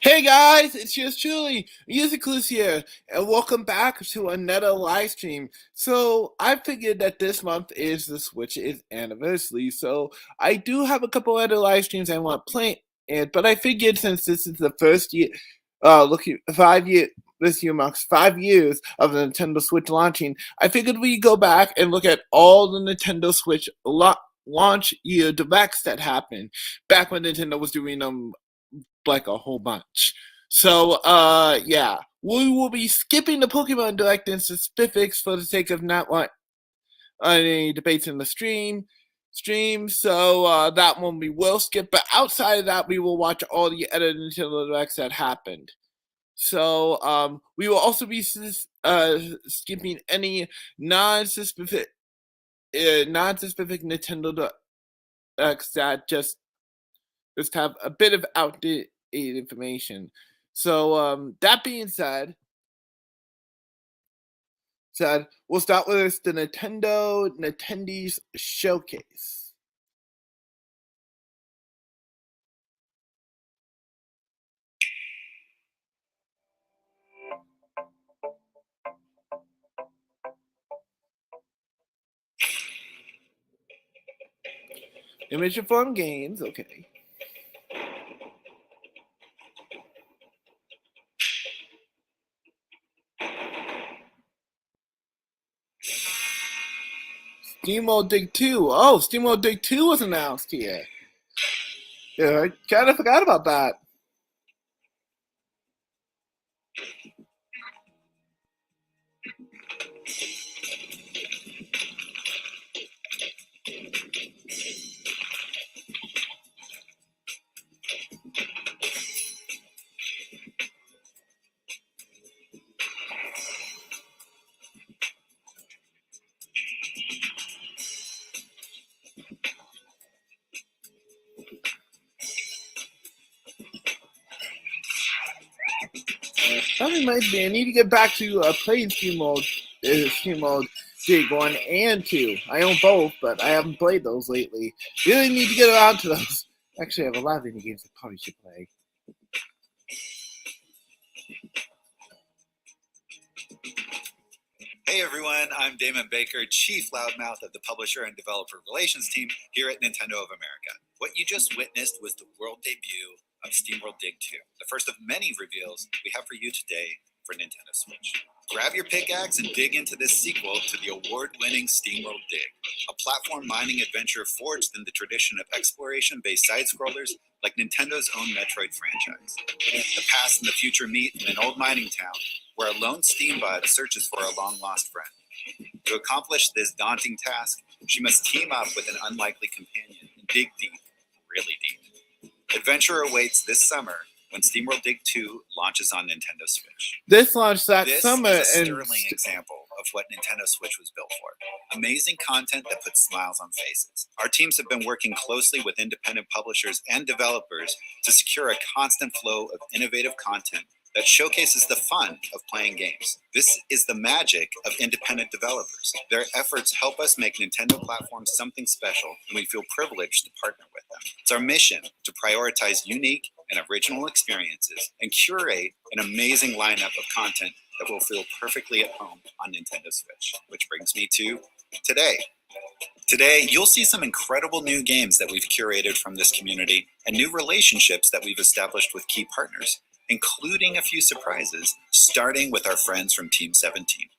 Hey guys, it's yours truly, MusicClues here, and welcome back to another live stream. So I figured that this month is the Switch's anniversary, so I do have a couple other live streams I want to play in, but I figured since this is the first year, looking 5 year, this year marks 5 years of the Nintendo Switch launching, I figured we'd go back and look at all the Nintendo Switch launch year directs that happened back when Nintendo was doing them like a whole bunch. So, yeah. We will be skipping the Pokemon Direct and specifics for the sake of not want any debates in the stream. So that one we will skip. But outside of that, we will watch all the other Nintendo Directs that happened. So we will also be skipping any non-specific Nintendo Directs that just have a bit of outdated information. So that being said, we'll start with the Nintendo's showcase. Image informed games, okay. Steamworld Dig 2. Oh, Steamworld Dig 2 was announced here. Yeah, I kind of forgot about that. That reminds me, I need to get back to playing Steamworld Dig 1 and 2. I own both, but I haven't played those lately. Really need to get around to those. Actually, I have a lot of indie games I probably should play. Hey everyone, I'm Damon Baker, Chief Loudmouth of the Publisher and Developer Relations team here at Nintendo of America. What you just witnessed was the world debut of Steamworld Dig 2, the first of many reveals we have for you today for Nintendo Switch. Grab your pickaxe and dig into this sequel to the award-winning Steamworld Dig, a platform mining adventure forged in the tradition of exploration-based side-scrollers like Nintendo's own Metroid franchise. The past and the future meet in an old mining town where a lone Steambot searches for a long-lost friend. To accomplish this daunting task, she must team up with an unlikely companion and dig deep, really deep. Adventure awaits this summer when Steamworld Dig 2 launches on Nintendo Switch. This launched that summer. This is a sterling example of what Nintendo Switch was built for. Amazing content that puts smiles on faces. Our teams have been working closely with independent publishers and developers to secure a constant flow of innovative content that showcases the fun of playing games. This is the magic of independent developers. Their efforts help us make Nintendo platforms something special, and we feel privileged to partner with them. It's our mission to prioritize unique and original experiences and curate an amazing lineup of content that will feel perfectly at home on Nintendo Switch. Which brings me to today. Today, you'll see some incredible new games that we've curated from this community and new relationships that we've established with key partners, including a few surprises, starting with our friends from Team 17.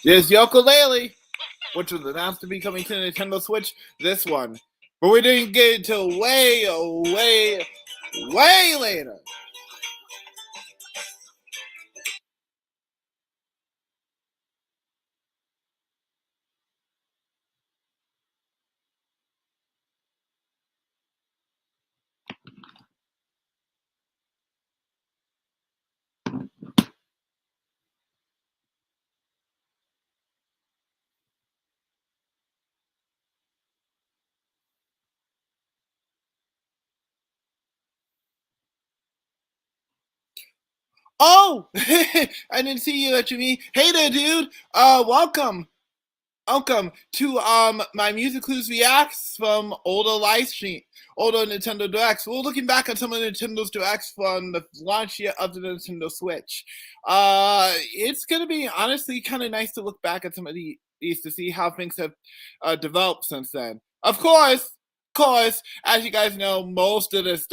There's Yooka-Laylee, which was announced to be coming to Nintendo Switch this one. But we didn't get it until way later. Oh, I didn't see you, Jimmy. Hey there, dude. Welcome. welcome to my MusicClues reacts from older Nintendo Directs. We're looking back at some of Nintendo's Directs from the launch year of the Nintendo Switch. It's gonna be honestly kind of nice to look back at some of these to see how things have developed since then. Of course, as you guys know, most of this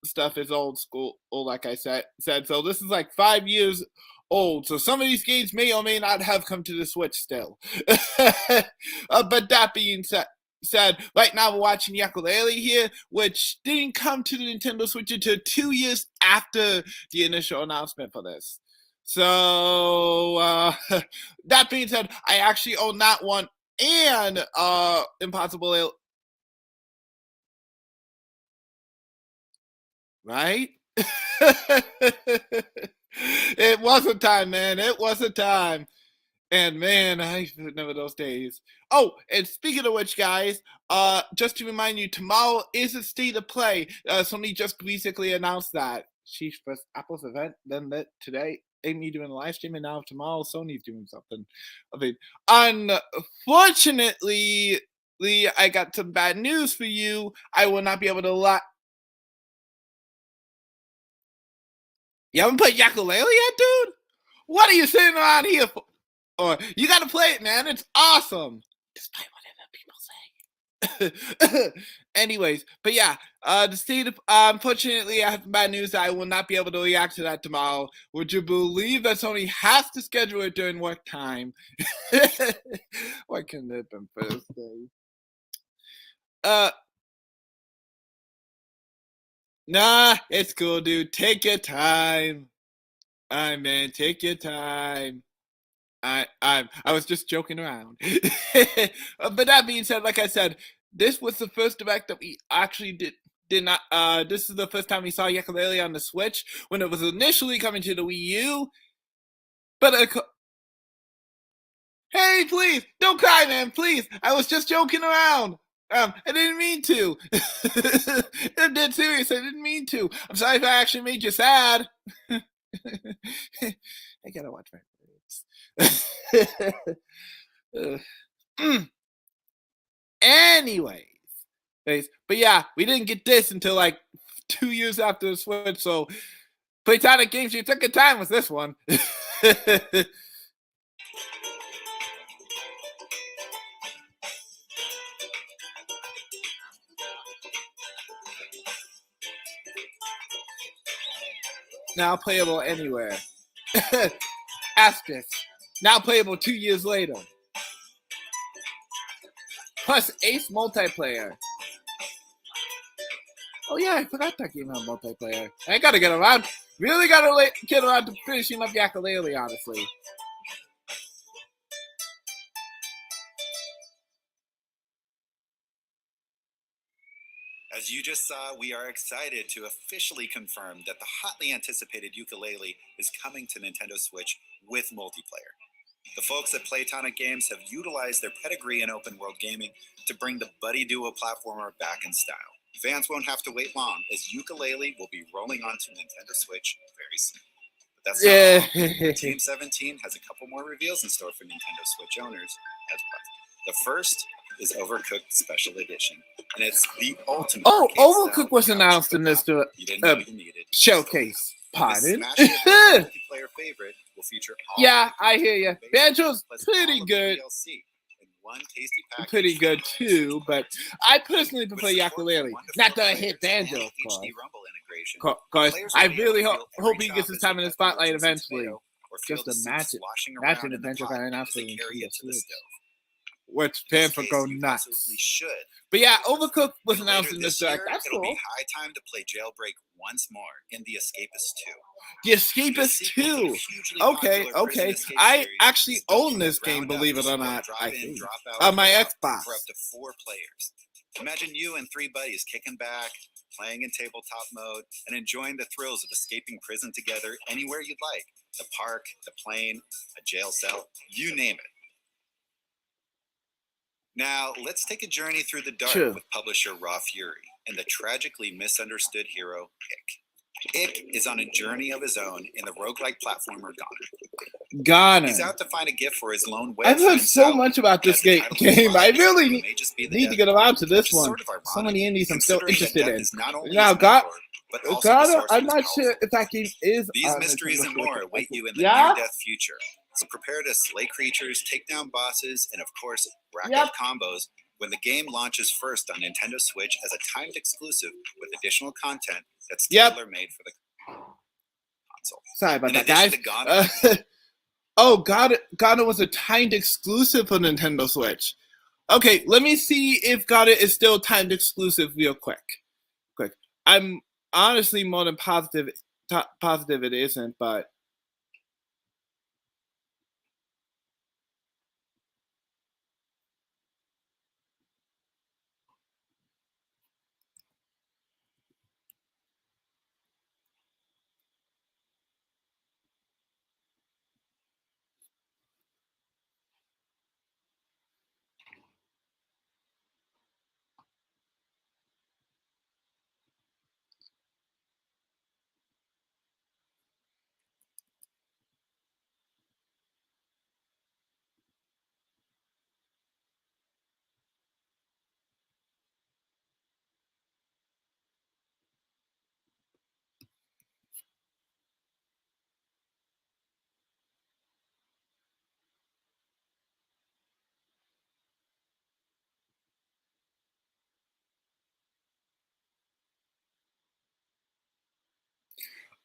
stuff is old school, like I said. So this is like 5 years old, so some of these games may or may not have come to the Switch still. But that being said, right now we're watching Yooka-Laylee here, which didn't come to the Nintendo Switch until 2 years after the initial announcement for this. So that being said, I actually own that one and Impossible, right? It was a time, man. It was a time. And man, I remember those days. Oh, and speaking of which, guys, just to remind you, tomorrow is a State of Play. Sony just basically announced that. Sheesh, first Apple's event, then today, Amy doing a live stream, and now tomorrow Sony's doing something of it. Unfortunately, Lee, I got some bad news for you. I will not be able to You haven't played Yooka-Laylee yet, dude? What are you sitting around here for? Or you gotta play it, man. It's awesome. Despite whatever people say. Anyways, but yeah, the state of unfortunately I have bad news that I will not be able to react to that tomorrow. Would you believe that Sony has to schedule it during work time? Why couldn't it have been Thursday? Nah, it's cool, dude. Take your time. Man, take your time. I was just joking around. But that being said, like I said, this was the first Direct that we actually did not. This is the first time we saw Yooka-Laylee on the Switch when it was initially coming to the Wii U. But hey, please don't cry, man. Please, I was just joking around. I didn't mean to. I'm dead serious. I didn't mean to. I'm sorry if I actually made you sad. I gotta watch my Anyways, but yeah, we didn't get this until like 2 years after the Switch. So, Platonic Games, you took your time with this one. Now playable anywhere. Asterisk. Now playable 2 years later. Plus Ace multiplayer. Oh yeah, I forgot that game had multiplayer. I gotta get around. Really gotta get around to finishing up Yooka-Laylee, honestly. As you just saw, we are excited to officially confirm that the hotly anticipated Yooka-Laylee is coming to Nintendo Switch with multiplayer. The folks at Platonic Games have utilized their pedigree in open world gaming to bring the buddy duo platformer back in style. Fans won't have to wait long, as Yooka-Laylee will be rolling onto Nintendo Switch very soon. But that's not all. Team 17 has a couple more reveals in store for Nintendo Switch owners as well. The first is Overcooked Special Edition, and it's the ultimate. Oh, Overcooked was announced in this showcase. Pardon? Multiplayer favorite will feature all yeah, I hear you. Banjo's pretty good. Pretty good too, but I personally prefer Yooka-Laylee. Not that I hit Banjo, of course. I really hope he gets his time in the spotlight eventually. Just imagine the Banjo guy announced it in Switch. Which fans will go nuts. But yeah, Overcooked was announced in this Direct. That's cool. It'll be high time to play Jailbreak once more in The Escapist 2. The Escapist 2. Okay. I actually own this game, believe it or not. I think. On my Xbox. For up to 4 players. Imagine you and 3 buddies kicking back, playing in tabletop mode, and enjoying the thrills of escaping prison together anywhere you'd like. The park, the plane, a jail cell, you name it. Now, let's take a journey through the dark with publisher Raw Fury and the tragically misunderstood hero, Hick. Ick is on a journey of his own in the roguelike platformer Goner. Goner. He's out to find a gift for his lone whale I've heard friend so Sally. much about this game. I really need to get around to this one. So many indies I'm still interested in. Now, Goner, I'm not sure if that game is. These mysteries and more await you in the near-death future. So prepare to slay creatures, take down bosses, and of course, rack up combos when the game launches first on Nintendo Switch as a timed exclusive with additional content that's tailor-made for the console. Sorry about that, guys. Oh, Goner was a timed exclusive for Nintendo Switch. Okay, let me see if Goner is still timed exclusive real quick. I'm honestly more than positive it isn't, but...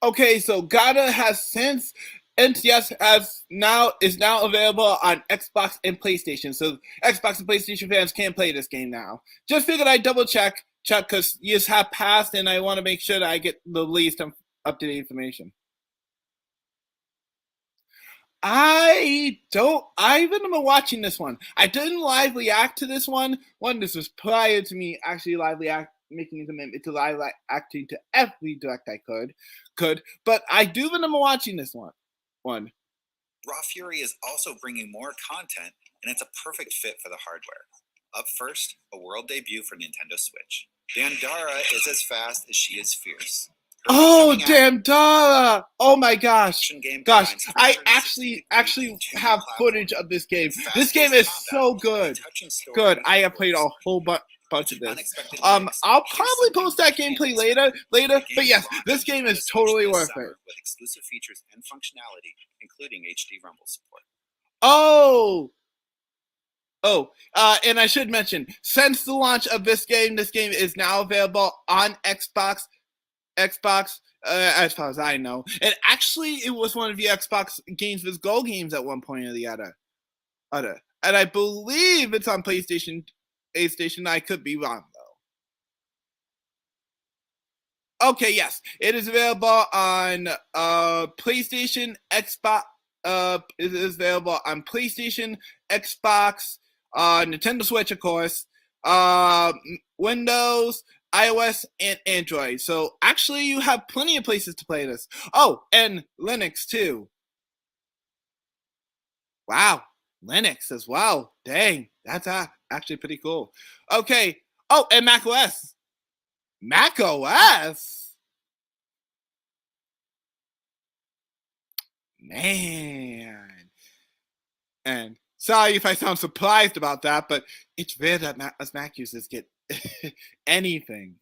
Okay, so Goner has since NTS is now available on Xbox and PlayStation. So Xbox and PlayStation fans can play this game now. Just figured I'd double check because years have passed and I want to make sure that I get the least up-to-date information. I remember watching this one. I didn't live react to this one. This was prior to me actually making a commitment to live acting to every direct I could. But I do remember watching this one. Raw Fury is also bringing more content, and it's a perfect fit for the hardware. Up first, a world debut for Nintendo Switch. Dandara is as fast as she is fierce. Oh, Dandara! Oh my gosh! I actually have footage of this game. This game is so good. I have played a whole bunch of this. I'll probably post that gameplay later. But yes, this game is totally worth it. With exclusive features and functionality, including HD Rumble support. And I should mention, since the launch of this game is now available on Xbox, as far as I know. And actually, it was one of the Xbox Games with Gold games at one point or the other. And I believe it's on PlayStation. I could be wrong, though. Okay, yes. It is available on PlayStation, Xbox. It is available on PlayStation, Xbox, Nintendo Switch, of course, Windows, iOS, and Android. So actually you have plenty of places to play this. Oh, and Linux too. Wow, Linux as well. Dang, that's actually pretty cool. Okay. Oh, and macOS. Man. And sorry if I sound surprised about that, but it's rare that us Mac users get anything.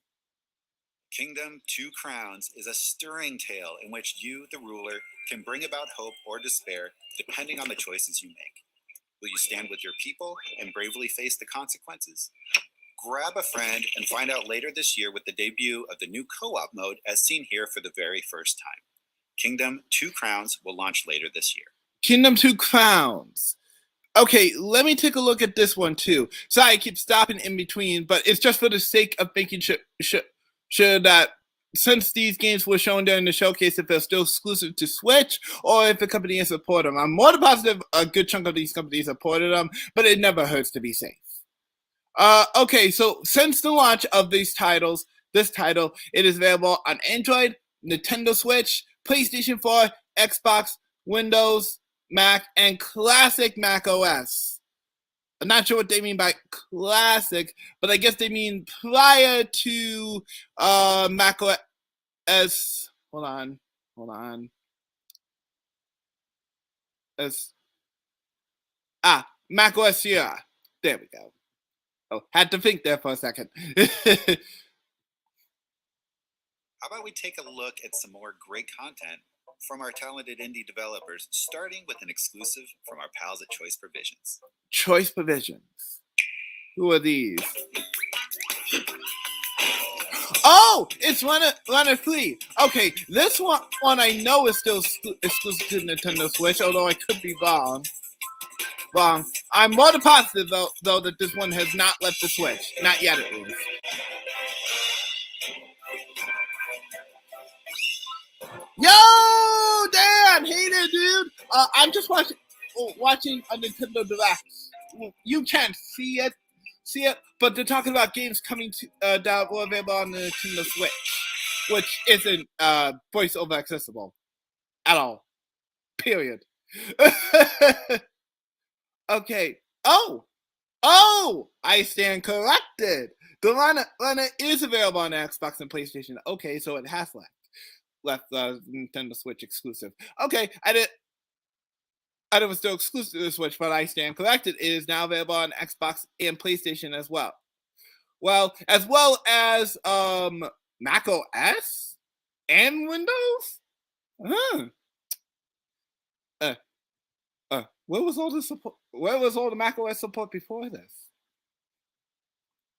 Kingdom Two Crowns is a stirring tale in which you, the ruler, can bring about hope or despair depending on the choices you make. Will you stand with your people and bravely face the consequences? Grab a friend and find out later this year with the debut of the new co-op mode as seen here for the very first time. Kingdom Two Crowns will launch later this year. Kingdom Two Crowns. Okay, let me take a look at this one too. Sorry, I keep stopping in between, but it's just for the sake of making sure that since these games were shown during the showcase, if they're still exclusive to Switch or if the company has supported them. I'm more than positive a good chunk of these companies supported them, but it never hurts to be safe. Okay, so since the launch of this title, it is available on Android, Nintendo Switch, PlayStation 4, Xbox, Windows, Mac, and classic Mac OS. I'm not sure what they mean by classic, but I guess they mean prior to Mac OS. Hold on. Mac OS Sierra. There we go. Oh, had to think there for a second. How about we take a look at some more great content from our talented indie developers, starting with an exclusive from our pals at Choice Provisions. Choice Provisions. Who are these? Oh, it's Runner 3. Okay, this one I know is still exclusive to Nintendo Switch, although I could be wrong. I'm more than positive, though, that this one has not left the Switch. Not yet, at least. Yo, Dan! Hey there, dude! I'm just watching a Nintendo Direct. You can't see it, but they're talking about games coming to that were available on the Nintendo Switch, which isn't voiceover accessible at all. Period. Okay. Oh, I stand corrected. The Runner is available on Xbox and PlayStation. Okay, so it has left Nintendo Switch exclusive. Okay, I thought it was still exclusive to the Switch, but I stand corrected. It is now available on Xbox and PlayStation as well. Well as Mac OS and Windows. Where was all the support? Where was all the Mac OS support before this?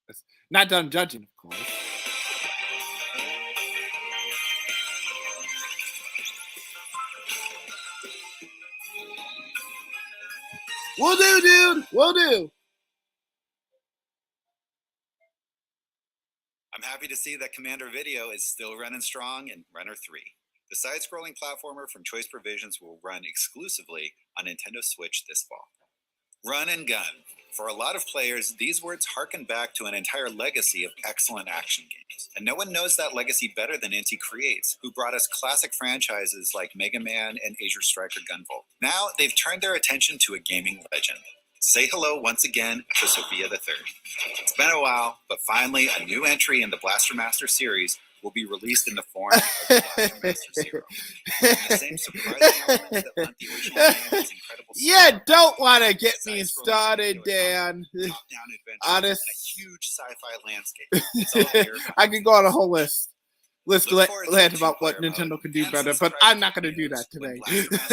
It's not done judging, of course. Will do, dude. Will do. I'm happy to see that Commander Video is still running strong in Runner 3. The side-scrolling platformer from Choice Provisions will run exclusively on Nintendo Switch this fall. Run and gun. For a lot of players, these words harken back to an entire legacy of excellent action games. And no one knows that legacy better than Inti Creates, who brought us classic franchises like Mega Man and Asia Striker Gunvolt. Now, they've turned their attention to a gaming legend. Say hello once again to Sophia the Third. It's been a while, but finally a new entry in the Blaster Master series will be released in the form of Blaster Master Zero. The same surprising elements that lent the original game its incredible yeah, don't want to get me started, Dan. Top-down adventure and a huge sci-fi landscape. It's all here. I could go on a whole list about what Nintendo could do better, but I'm not going to do that today.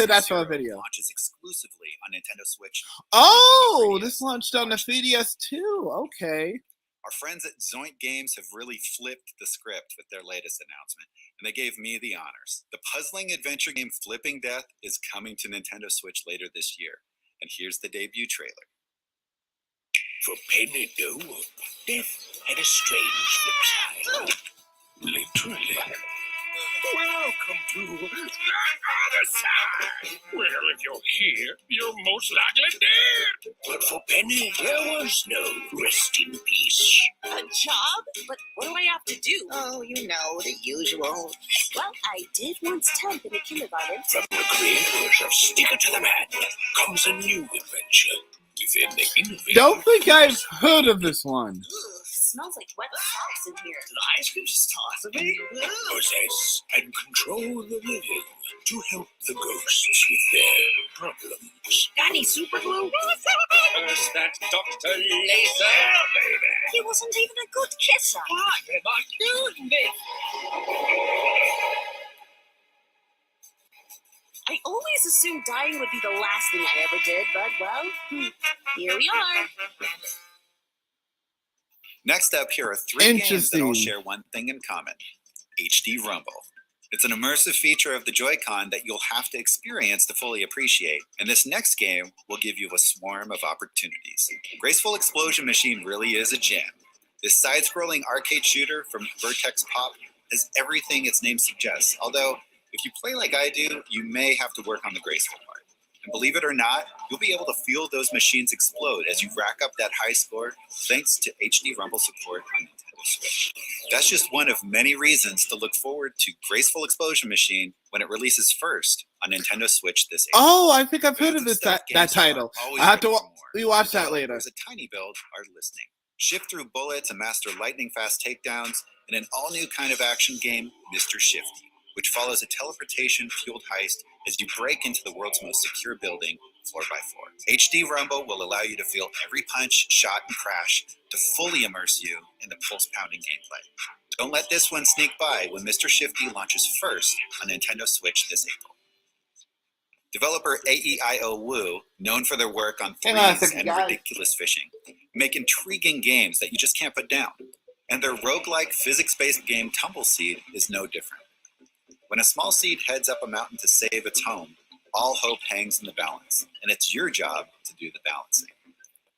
That's our video. Launches exclusively on Nintendo Switch. Oh, this launched on the 3DS too. Okay. Our friends at Zoink Games have really flipped the script with their latest announcement, and they gave me the honors. The puzzling adventure game Flipping Death is coming to Nintendo Switch later this year, and here's the debut trailer. For penny gold, death had a strange flip side. Literally. Welcome to the other side. Well, if you're here, you're most likely dead. But for Penny, there was no rest in peace. A job? But what do I have to do? Oh, you know, the usual. Well, I did once temp in a kindergarten. From the creators of Sticker to the Man comes a new adventure within the innovative. Don't think I've heard of this one. Ugh, smells like wet socks in here. The ice cream just toss of me. Possess and control the living to help the ghosts with their problems. Got any super glue? Where's that Dr. Laser, baby? He wasn't even a good kisser. Why am I doing this? I always assumed dying would be the last thing I ever did, but, well, here we are. Next up, here are 3 games that all share one thing in common: HD Rumble. It's an immersive feature of the Joycon that you'll have to experience to fully appreciate, and this next game will give you a swarm of opportunities. Graceful Explosion Machine really is a gem. This side-scrolling arcade shooter from Vertex Pop has everything its name suggests, although if you play like I do, you may have to work on the graceful part. And believe it or not, you'll be able to feel those machines explode as you rack up that high score thanks to HD Rumble support on Nintendo Switch. That's just one of many reasons to look forward to Graceful Explosion Machine when it releases first on Nintendo Switch this April. Oh, I think I've heard of that title. I have to rewatch that later. There's a tiny build are listening. Shift through bullets and master lightning-fast takedowns in an all-new kind of action game, Mr. Shifty. which follows a teleportation-fueled heist as you break into the world's most secure building, floor by floor. HD Rumble will allow you to feel every punch, shot, and crash to fully immerse you in the pulse-pounding gameplay. Don't let this one sneak by when Mr. Shifty launches first on Nintendo Switch this April. Developer AEIO Woo, known for their work on threes and ridiculous fishing, make intriguing games that you just can't put down. And their roguelike physics-based game Tumbleseed is no different. When a small seed heads up a mountain to save its home, all hope hangs in the balance, and it's your job to do the balancing.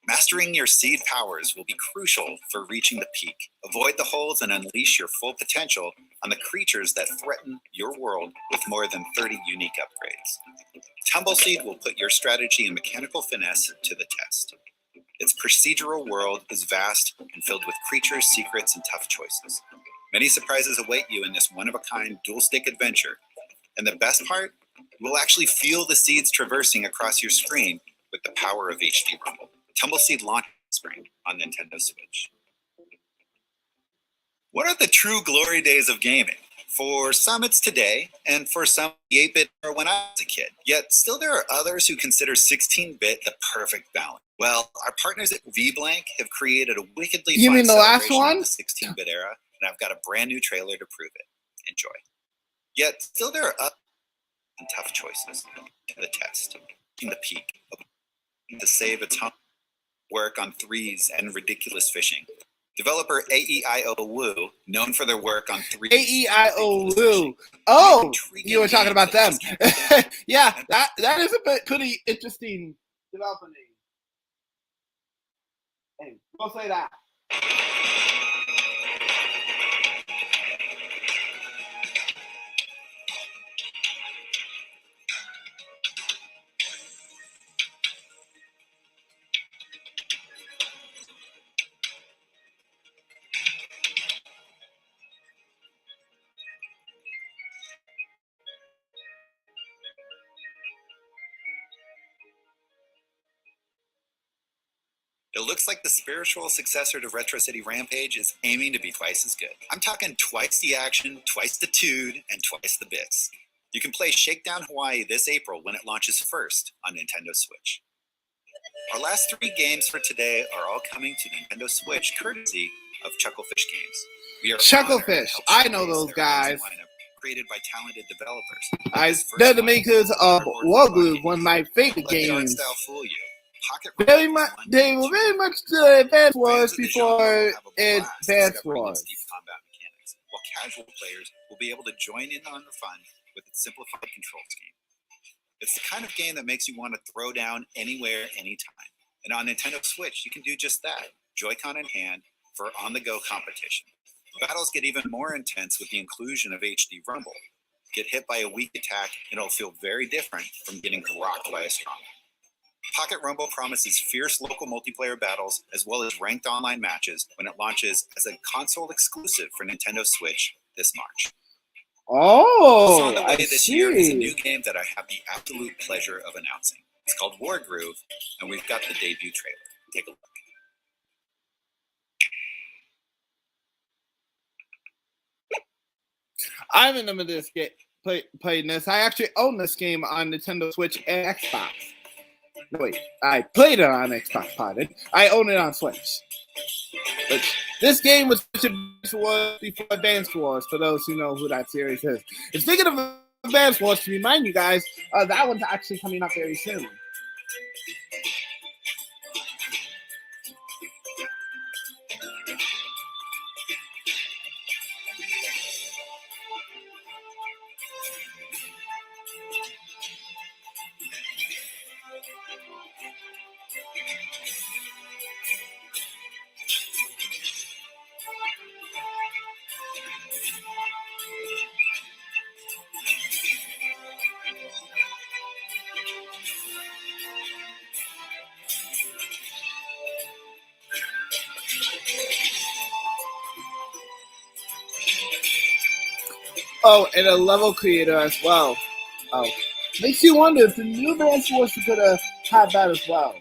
Mastering your seed powers will be crucial for reaching the peak. Avoid the holes and unleash your full potential on the creatures that threaten your world with more than 30 unique upgrades. Tumbleseed will put your strategy and mechanical finesse to the test. Its procedural world is vast and filled with creatures, secrets, and tough choices. Many surprises await you in this one-of-a-kind dual-stick adventure. And the best part? You will actually feel the seeds traversing across your screen with the power of HD Rumble. Tumbleseed launches this spring on Nintendo Switch. What are the true glory days of gaming? For some, it's today, and for some, the 8-bit or when I was a kid. Yet, still there are others who consider 16-bit the perfect balance. Well, our partners at VBlank have created a wickedly fun celebration of the 16-bit era, and I've got a brand new trailer to prove it. Enjoy. Yet, still there are others and tough choices to the test. In the peak of to save its home, work on threes and ridiculous fishing. Developer AEIO Woo, known for their work on threes. AEIO Woo. Oh, you were talking about them. Yeah, that is a pretty interesting developer name. Hey, we'll say that. It looks like the spiritual successor to Retro City Rampage is aiming to be twice as good. I'm talking twice the action, twice the tude, and twice the bits. You can play Shakedown Hawaii this April when it launches first on Nintendo Switch. Our last 3 games for today are all coming to Nintendo Switch courtesy of Chucklefish Games. We are Chucklefish, I know those guys. Created by talented developers. They're the makers of Wargroove, one of my favorite games. Very much, they were very much the Advance Wars before Advance Wars. While casual players will be able to join in on the fun with its simplified control scheme. It's the kind of game that makes you want to throw down anywhere, anytime. And on Nintendo Switch, you can do just that, Joycon in hand for on-the-go competition. Battles get even more intense with the inclusion of HD Rumble. Get hit by a weak attack, and it'll feel very different from getting rocked by a strong one. Pocket Rumble promises fierce local multiplayer battles as well as ranked online matches when it launches as a console exclusive for Nintendo Switch this March. Oh, so on the way this year is a new game that I have the absolute pleasure of announcing. It's called Wargroove, and we've got the debut trailer. Take a look. I remember this game, playing this. I actually own this game on Nintendo Switch and Xbox. No, wait, I played it on Xbox, pardon. I own it on Switch. But this game was before Advance Wars, for those who know who that series is. And speaking of Advance Wars, to remind you guys, that one's actually coming up very soon. Oh, and a level creator as well. Oh, makes you wonder if the new Advance Wars could have had that as well.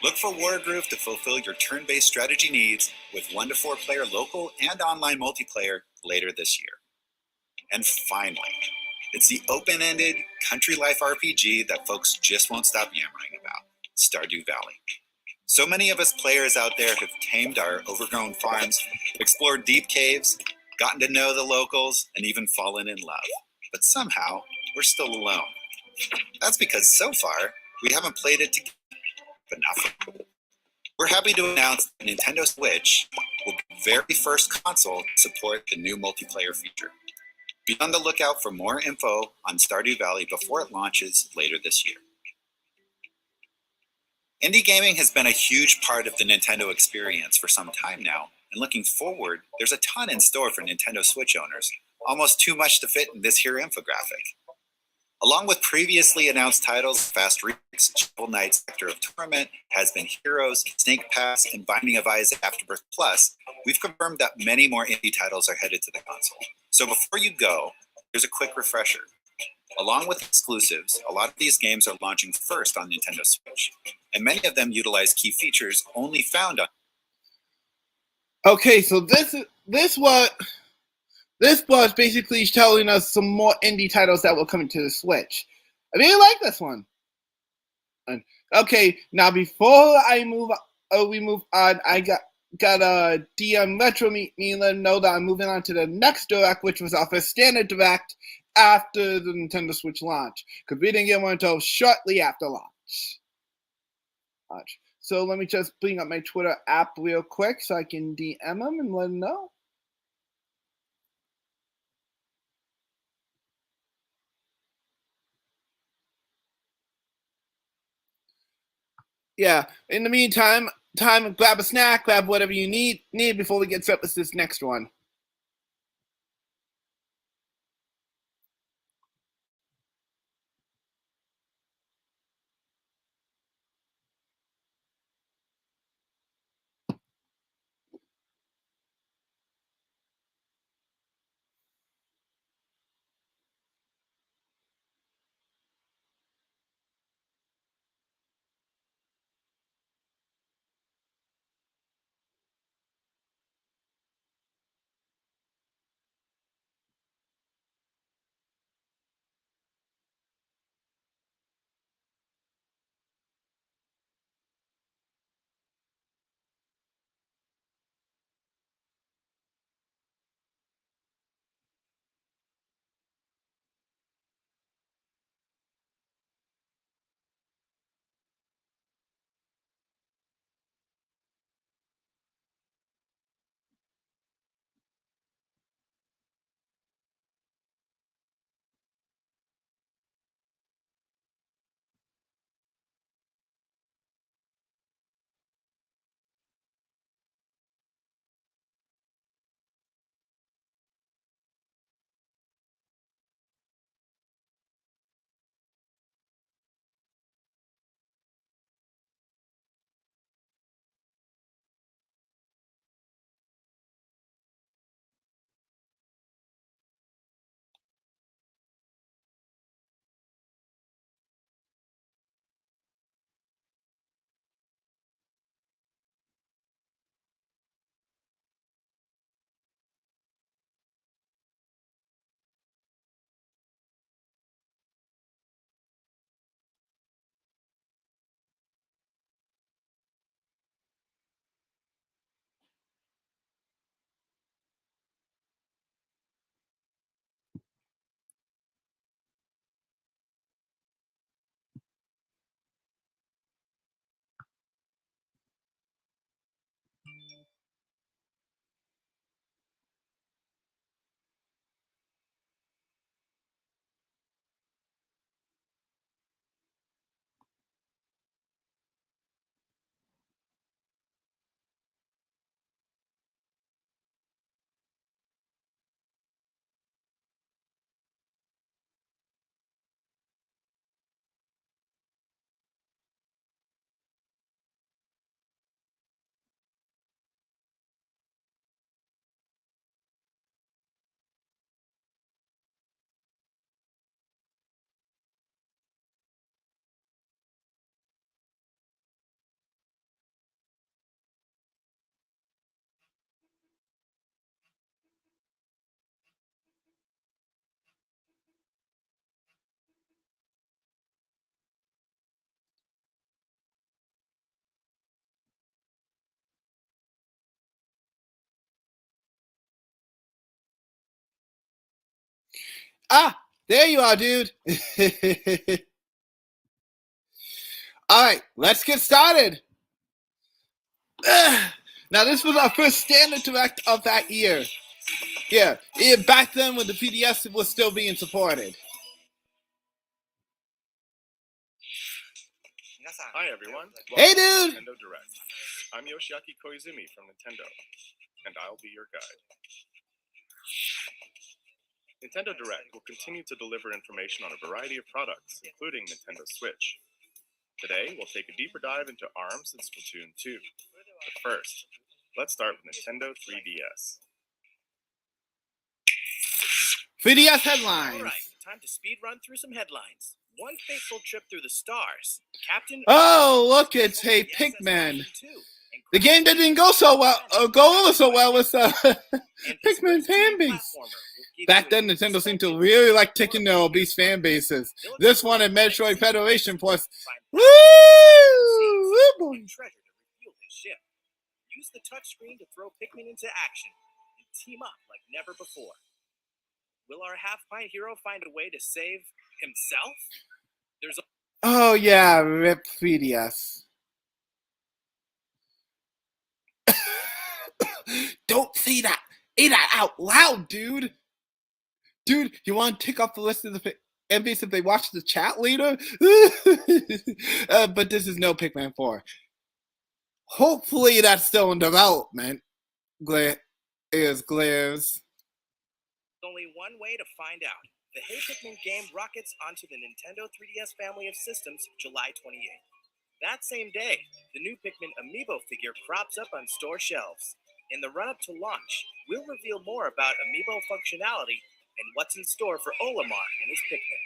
Look for Wargroove to fulfill your turn-based strategy needs with 1 to 4 player local and online multiplayer later this year. And finally, it's the open-ended country life RPG that folks just won't stop yammering about, Stardew Valley. So many of us players out there have tamed our overgrown farms, explored deep caves, gotten to know the locals, and even fallen in love. But somehow, we're still alone. That's because so far, we haven't played it together enough. We're happy to announce that Nintendo Switch will be the very first console to support the new multiplayer feature. Be on the lookout for more info on Stardew Valley before it launches later this year. Indie gaming has been a huge part of the Nintendo experience for some time now, and looking forward, there's a ton in store for Nintendo Switch owners, almost too much to fit in this here infographic. Along with previously announced titles, Fast Remix, Shovel Knight, Sector of Torment, Has Been Heroes, Snake Pass, and Binding of Isaac Afterbirth Plus, we've confirmed that many more indie titles are headed to the console. So before you go, here's a quick refresher. Along with exclusives, a lot of these games are launching first on Nintendo Switch, and many of them utilize key features only found on. Okay, so this was basically telling us some more indie titles that will come to the Switch. I really like this one. Okay, now before we move on, I got a DM Retro me and let them know that I'm moving on to the next Direct, which was off a standard Direct after the Nintendo Switch launch, because we didn't get one until shortly after launch. So let me just bring up my Twitter app real quick so I can DM them and let them know. Yeah, in the meantime, grab a snack, grab whatever you need before we get set with this next one. Ah, there you are, dude. All right, let's get started. Now, this was our first standard direct of that year. Yeah, back then when the PDS was still being supported. Hi everyone. Hey, Welcome to dude. Nintendo Direct. I'm Yoshiaki Koizumi from Nintendo, and I'll be your guide. Nintendo Direct will continue to deliver information on a variety of products, including Nintendo Switch. Today, we'll take a deeper dive into ARMS and Splatoon 2. But first, let's start with Nintendo 3DS. 3DS headlines. All right, time to speed run through some headlines. One fateful trip through the stars. Captain. Oh, look, it's Hey Pikmin. The game that didn't go so well, go over so well with Pikmin fan base. Back then, Nintendo seemed to really like taking their obese fan bases. This one at Metroid Federation Plus. Woo! Woo! Treasure to reveal his ship. Use the touchscreen to throw Pikmin into action and team up like never before. Will our half-pint hero find a way to save himself? There's a Oh yeah, rip 3DS. Don't say that. Say that out loud, dude. Dude, you want to tick off the list of the envies if they watch the chat later? But this is no Pikmin 4. Hopefully that's still in development. Glares. only one way to find out. The Hey Pikmin game rockets onto the Nintendo 3DS family of systems July 28th. That same day, the new Pikmin amiibo figure crops up on store shelves. In the run-up to launch, we'll reveal more about amiibo functionality and what's in store for Olimar and his Pikmin.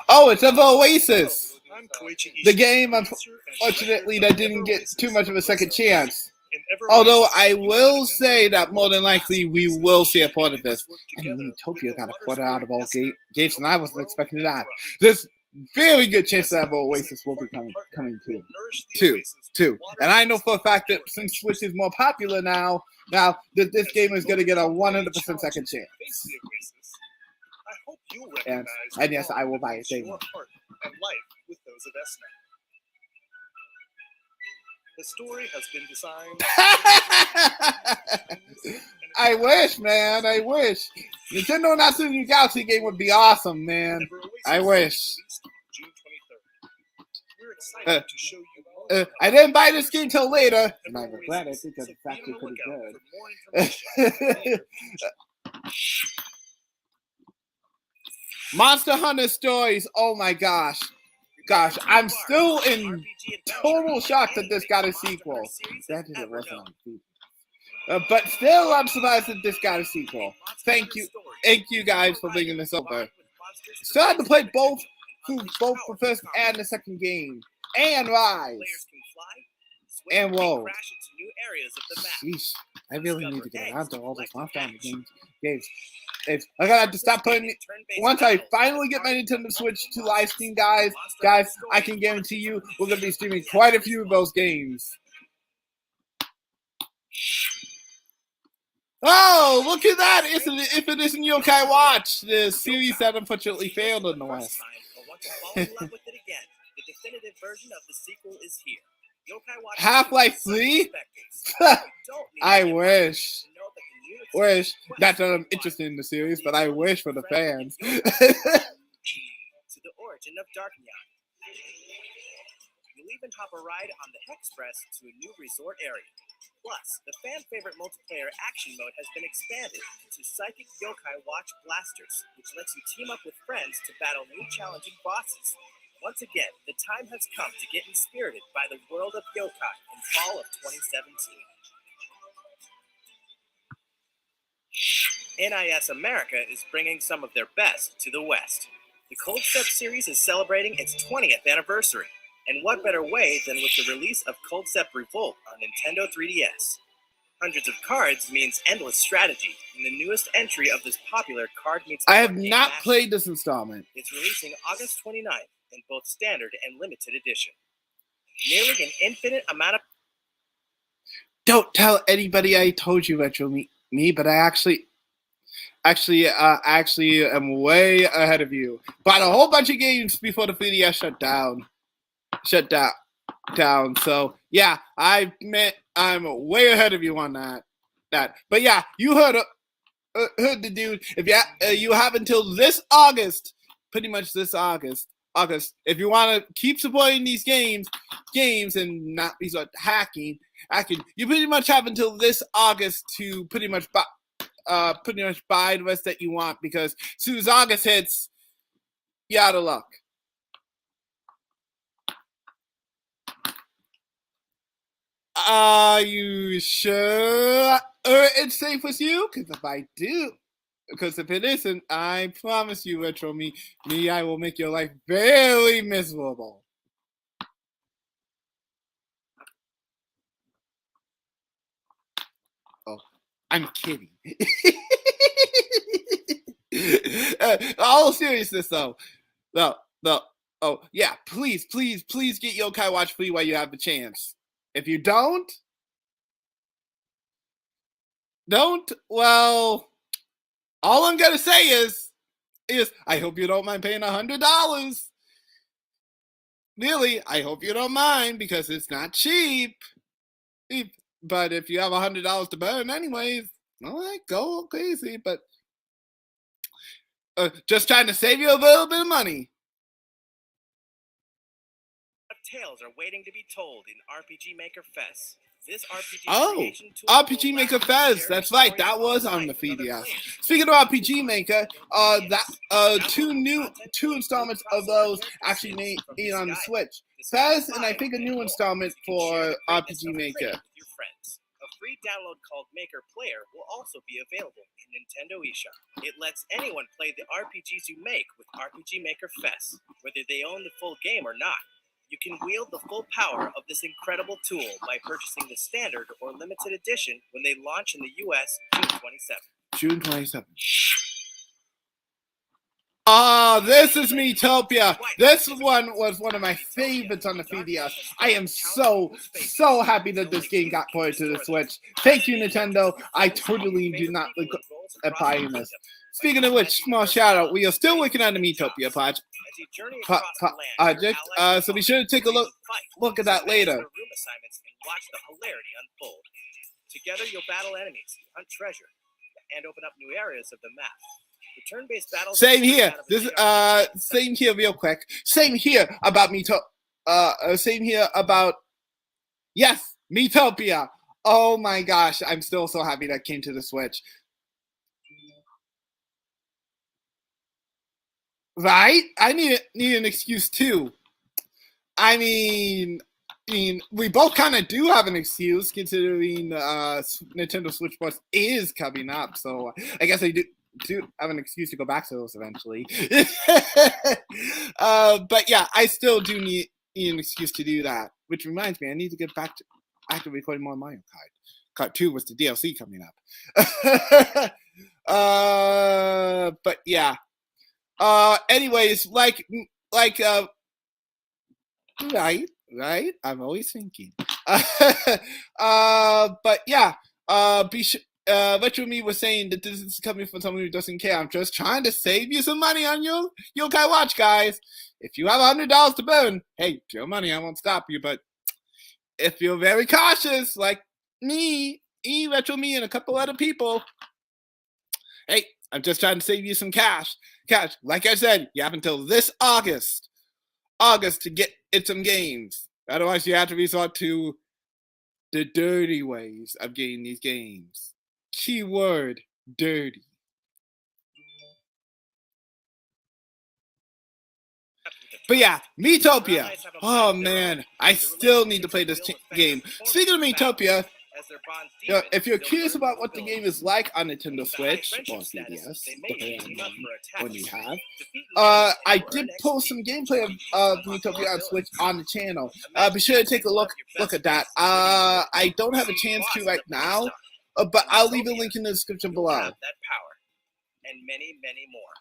Oh, it's of Oasis. I'm Koichi The Ishii, game, producer and unfortunately, director that of didn't Ever get Oasis too much of a second chance. In Ever Although Oasis, I you will can say identify that more than likely we will see a part of this. work And together Utopia with the got a water quarter out of all sporting gates, and I wasn't grow expecting and that. thrive. There's very good chance that This Oasis will be important coming partner too. will nourish the Two. Oasis with Too. water And I know for a fact that sports since Switch is more popular now that this game is going to get a 100% second chance. Face the Oasis. I hope you'll And- recognize and the yes, bond I will that buy links it day your one. heart and life with those of Esna. The story has been designed. I wish, man. I wish. Nintendo Natsu New Galaxy game would be awesome, man. Ever Oasis I will be wish. released June 23rd. We're excited to show you more I didn't buy this game till later, and I regret it because it's actually pretty good. Monster Hunter Stories. Oh my gosh. Gosh, I'm still in total shock that this got a sequel. Granted, it wasn't on TV. But still, I'm surprised that this got a sequel. Thank you guys for bringing this over. Still had to play both the first and the second game, and Rise, and Whoa. Sheesh, I really need to get out to all those Monster Hunter games. I gotta have to stop playing. Once I finally get my Nintendo Switch to live stream, guys, I can guarantee you we're gonna be streaming quite a few of those games. Oh, look at that! If it isn't Yokai Watch, the series that unfortunately failed in the West. Half-Life 3? I wish. Not that I'm interested in the series, but I wish for the fans. To the origin of Darknyan. You'll even hop a ride on the Hexpress to a new resort area. Plus, the fan-favorite multiplayer action mode has been expanded to Psychic Yokai Watch Blasters, which lets you team up with friends to battle new challenging bosses. Once again, the time has come to get inspirited by the world of Yokai in fall of 2017. NIS America is bringing some of their best to the West. The Cold Step series is celebrating its 20th anniversary. And what better way than with the release of Cold Step Revolt on Nintendo 3DS? Hundreds of cards means endless strategy, and the newest entry of this popular card meets I have board game not mashup. played this installment. It's releasing August 29th in both standard and limited edition. Nearly an infinite amount of... Don't tell anybody I told you Retro Me, but I actually Actually, I'm way ahead of you. Bought a whole bunch of games before the 3DS shut down. So yeah, I'm way ahead of you on that. But yeah, you heard the dude. If you have until this August, pretty much this August, if you want to keep supporting these games and not resort to hacking, you pretty much have until this August to pretty much buy the rest that you want, because as soon as August hits, you're out of luck. Are you sure it's safe with you? Because if it isn't, I promise you, Retro Me, I will make your life very miserable. Oh, I'm kidding. All seriousness, though. Oh yeah, please get Yokai Watch free while you have the chance. If you don't, well, all I'm gonna say is I hope you don't mind paying $100. Really, I hope you don't mind, because it's not cheap. But if you have $100 to burn anyways, all right, go crazy. But just trying to save you a little bit of money. Tales are waiting to be told in RPG Maker Fest. This RPG creation tool RPG Maker Fest. That's right. That was on the 3DS. Speaking of RPG Maker, two installments of those actually made it on the Switch. Fez, and I think a new installment for RPG Maker. A free download called Maker Player will also be available in Nintendo eShop. It lets anyone play the RPGs you make with RPG Maker Fest, whether they own the full game or not. You can wield the full power of this incredible tool by purchasing the standard or limited edition when they launch in the US June 27th. This is Metopia. This one was one of my favorites on the 3DS. I am so happy that this game got ported to the Switch. Thank you, Nintendo. I totally do not look at buying this. Speaking of which, small shout out, we are still working on the Metopia project. So be sure to take a look at that later. Together you'll battle enemies, hunt treasure, and open up new areas of the map. The turn-based battles. Same here. Same here, real quick. Same here about yes, Metopia. Oh my gosh, I'm still so happy that came to the Switch. Right? I need an excuse too. I mean, we both kind of do have an excuse, considering Nintendo Switch Plus is coming up. So I guess I do have an excuse to go back to those eventually. But yeah, I still do need an excuse to do that. Which reminds me, I need to get back to actually recording more Mario Kart. Kart 2 was the DLC coming up. But yeah. Anyways, right. I'm always thinking. But yeah. Retro Me was saying that this is coming from someone who doesn't care. I'm just trying to save you some money on your Yokai Watch, guys. If you have $100 to burn, hey, it's your money. I won't stop you. But if you're very cautious, like me, Retro Me, and a couple other people, hey, I'm just trying to save you some cash. Like I said, you have until this August to get some games. Otherwise, you have to resort to the dirty ways of getting these games. Keyword, dirty. But yeah, Metopia. Oh man, I still need to play this game. Speaking of Metopia, if you're curious about what the game is like on Nintendo Switch or 3DS, depending on what you have, I did post some gameplay of Metopia on Switch on the channel. Be sure to take a look at that. I don't have a chance to right now, but I'll leave a link in the description below. And many, many more.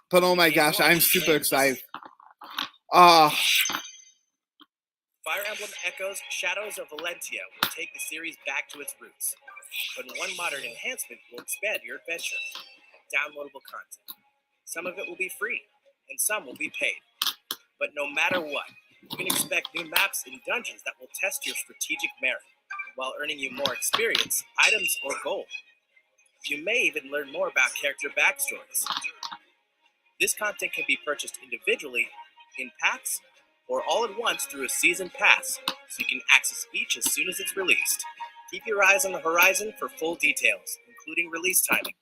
But oh my gosh, I'm super excited. Fire Emblem Echoes Shadows of Valentia will take the series back to its roots, but one modern enhancement will expand your adventure. downloadable content. Some of it will be free, and some will be paid. But no matter what, you can expect new maps and dungeons that will test your strategic merit, while earning you more experience, items, or gold. You may even learn more about character backstories. This content can be purchased individually, in packs, or all at once through a season pass, so you can access each as soon as it's released. Keep your eyes on the horizon for full details, including release timing.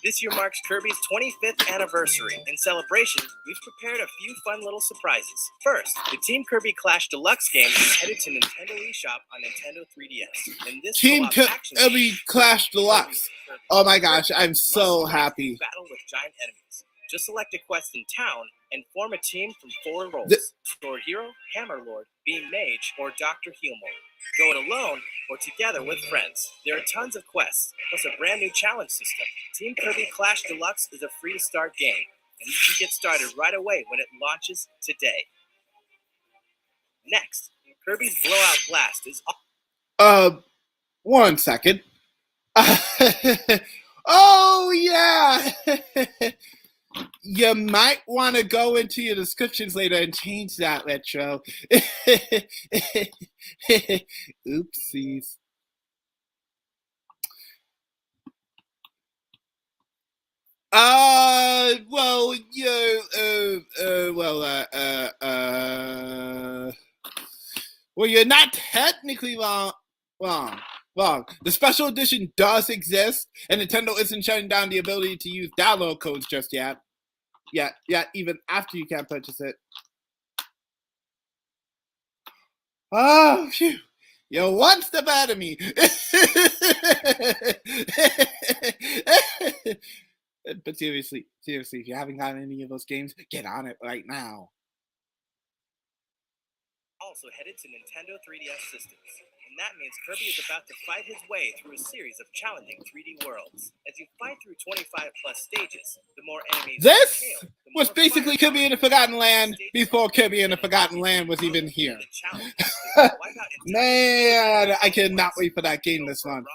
This year marks Kirby's 25th anniversary. In celebration, we've prepared a few fun little surprises. First, the Team Kirby Clash Deluxe game is headed to Nintendo eShop on Nintendo 3DS. In this Team co-op action Kirby game, Clash Deluxe. Kirby, Oh my gosh, I'm must so survive happy. Battle with giant enemies. Just select a quest in town and form a team from 4 roles: Store Hero, Hammer Lord, Beam Mage, or Dr. Healmore. Go it alone or together with friends. There are tons of quests, plus a brand new challenge system. Team Kirby Clash Deluxe is a free-to-start game, and you can get started right away when it launches today. Next, Kirby's Blowout Blast is... 1 second. Oh yeah! You might want to go into your descriptions later and change that, Retro. Oopsies. Well, well, you're not technically wrong. The special edition does exist, and Nintendo isn't shutting down the ability to use download codes just yet. Yeah, even after you can't purchase it. Oh, phew. You're one step ahead of me. But seriously, if you haven't gotten any of those games, get on it right now. Also headed to Nintendo 3DS systems. And that means Kirby is about to fight his way through a series of challenging 3D worlds. As you fight through 25 plus stages, the more enemies This you hail, was basically Kirby in the Forgotten Land before Kirby in the Forgotten Land was even here. Man, I cannot wait for that game this month.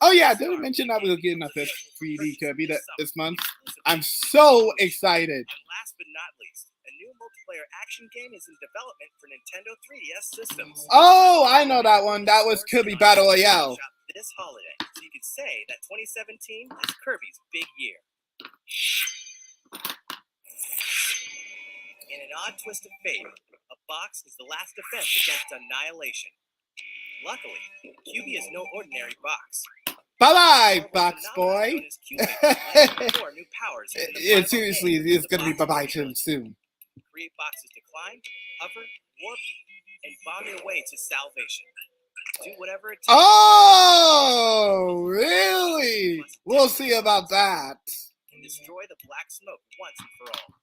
Oh yeah, did I mention I was getting a 3D Kirby this month? I'm so excited. And last but not least, a new multiplayer action game is in development for Nintendo 3DS systems. Oh, I know that one. That was Kirby Battle Royale. This holiday, so you could say that 2017 is Kirby's big year. In an odd twist of fate, a box is the last defense against annihilation. Luckily, QB is no ordinary box. Bye-bye, box boy. Seriously, it's going to be bye-bye to him soon. Create boxes to climb, hover, warp, and bomb your way to salvation. Do whatever it takes. Oh, really? We'll see about that. And destroy the black smoke once and for all.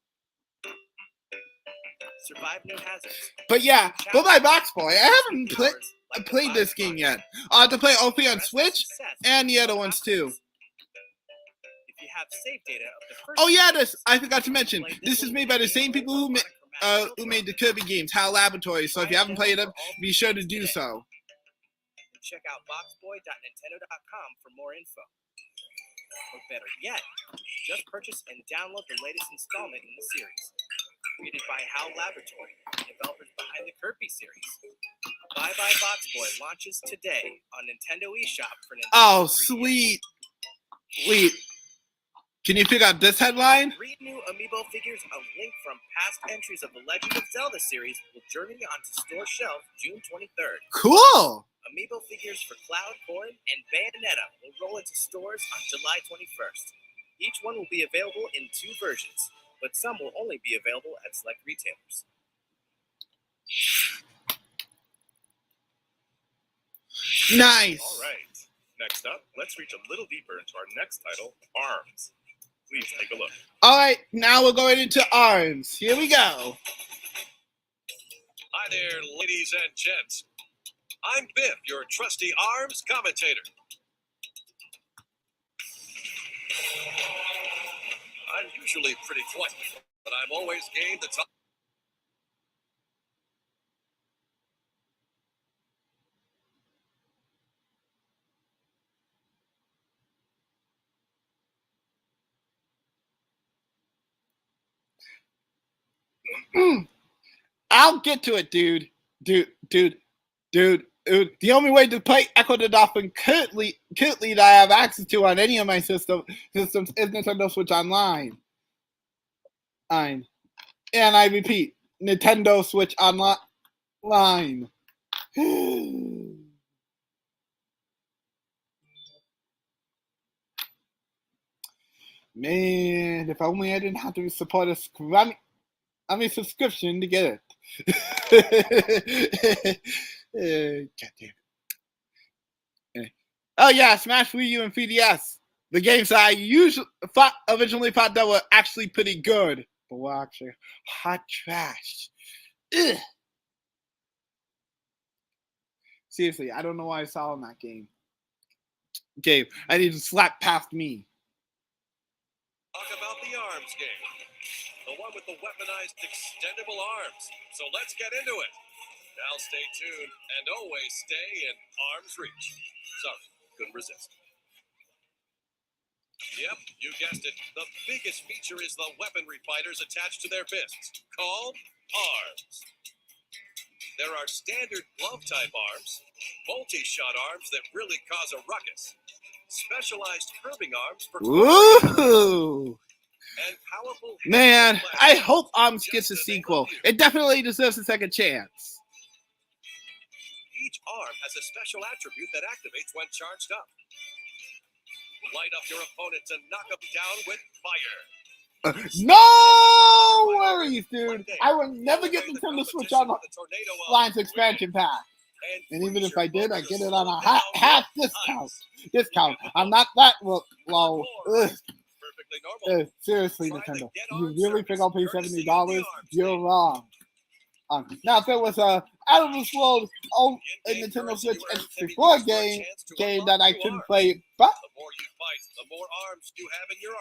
Survive new hazards. But yeah, bye-bye, box boy. I haven't played this game yet. I'll have to play OP on Switch and the other ones too. If you have save data of the first oh yeah, I forgot to mention. This is made by the same people who made the Kirby games, HAL Laboratories. So if you haven't played them, be sure to do so. Check out boxboy.nintendo.com for more info. Or better yet, just purchase and download the latest installment in the series. Created by HAL Laboratory, developers behind the Kirby series. Bye Bye Box Boy launches today on Nintendo eShop for Nintendo. Oh, sweet. Wait. Can you pick out this headline? 3 new amiibo figures of Link from past entries of the Legend of Zelda series will journey onto store shelves June 23rd. Cool. Amiibo figures for Cloud, Corrin, and Bayonetta will roll into stores on July 21st. Each one will be available in 2 versions, but some will only be available at select retailers. Nice. All right. Next up, let's reach a little deeper into our next title, ARMS. Please take a look. All right, now we're going into ARMS. Here we go. Hi there, ladies and gents. I'm Biff, your trusty ARMS commentator. I'm usually pretty quiet, but I'm always game to talk. I'll get to it, dude. Dude. The only way to play Echo the Dolphin currently that I have access to on any of my systems is Nintendo Switch Online. And I repeat, Nintendo Switch Online. Man, if only I didn't have to support a subscription to get it. Goddamn. Oh yeah, Smash Wii U and 3DS. The games that I originally thought that were actually pretty good, but were actually hot trash. Ugh. Seriously, I don't know why I saw in that game. I need to slap past me. Talk about the arms game. The one with the weaponized extendable arms. So let's get into it. Now stay tuned and always stay in arm's reach. Sorry, couldn't resist. Yep, you guessed it. The biggest feature is the weaponry fighters attached to their fists, called arms. There are standard glove-type arms, multi-shot arms that really cause a ruckus, specialized curving arms for Ooh! And powerful. Man, I hope Arms gets a sequel. It definitely deserves a second chance. Each arm has a special attribute that activates when charged up. Light up your opponent to knock them down with fire. No worries, dude. I will never get Nintendo Switch Online's expansion pack. And even if I did, I get it on a half discount. I'm not that low. Seriously, Nintendo. You really think I'll pay $70? You're wrong. Now, if it was a out of this world Nintendo Switch N64 game that I couldn't play, but the more you fight, the more arms you have in your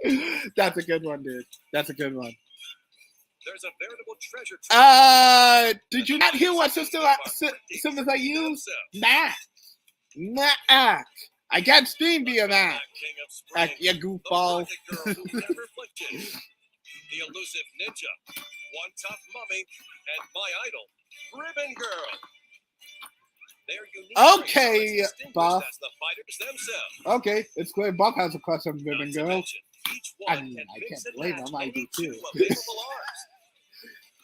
arsenal. That's a good one, dude. That's a good one. There's a veritable treasure. Did you not hear what systems I use? Mac. I can't stream via Mac. You goofball. The elusive ninja, one tough mummy, and my idol, Ribbon Girl. Their unique okay, Buff. as the fighters themselves. Okay, it's clear Buff has a crush on Ribbon Girl. I mean, can't blame him. I do too.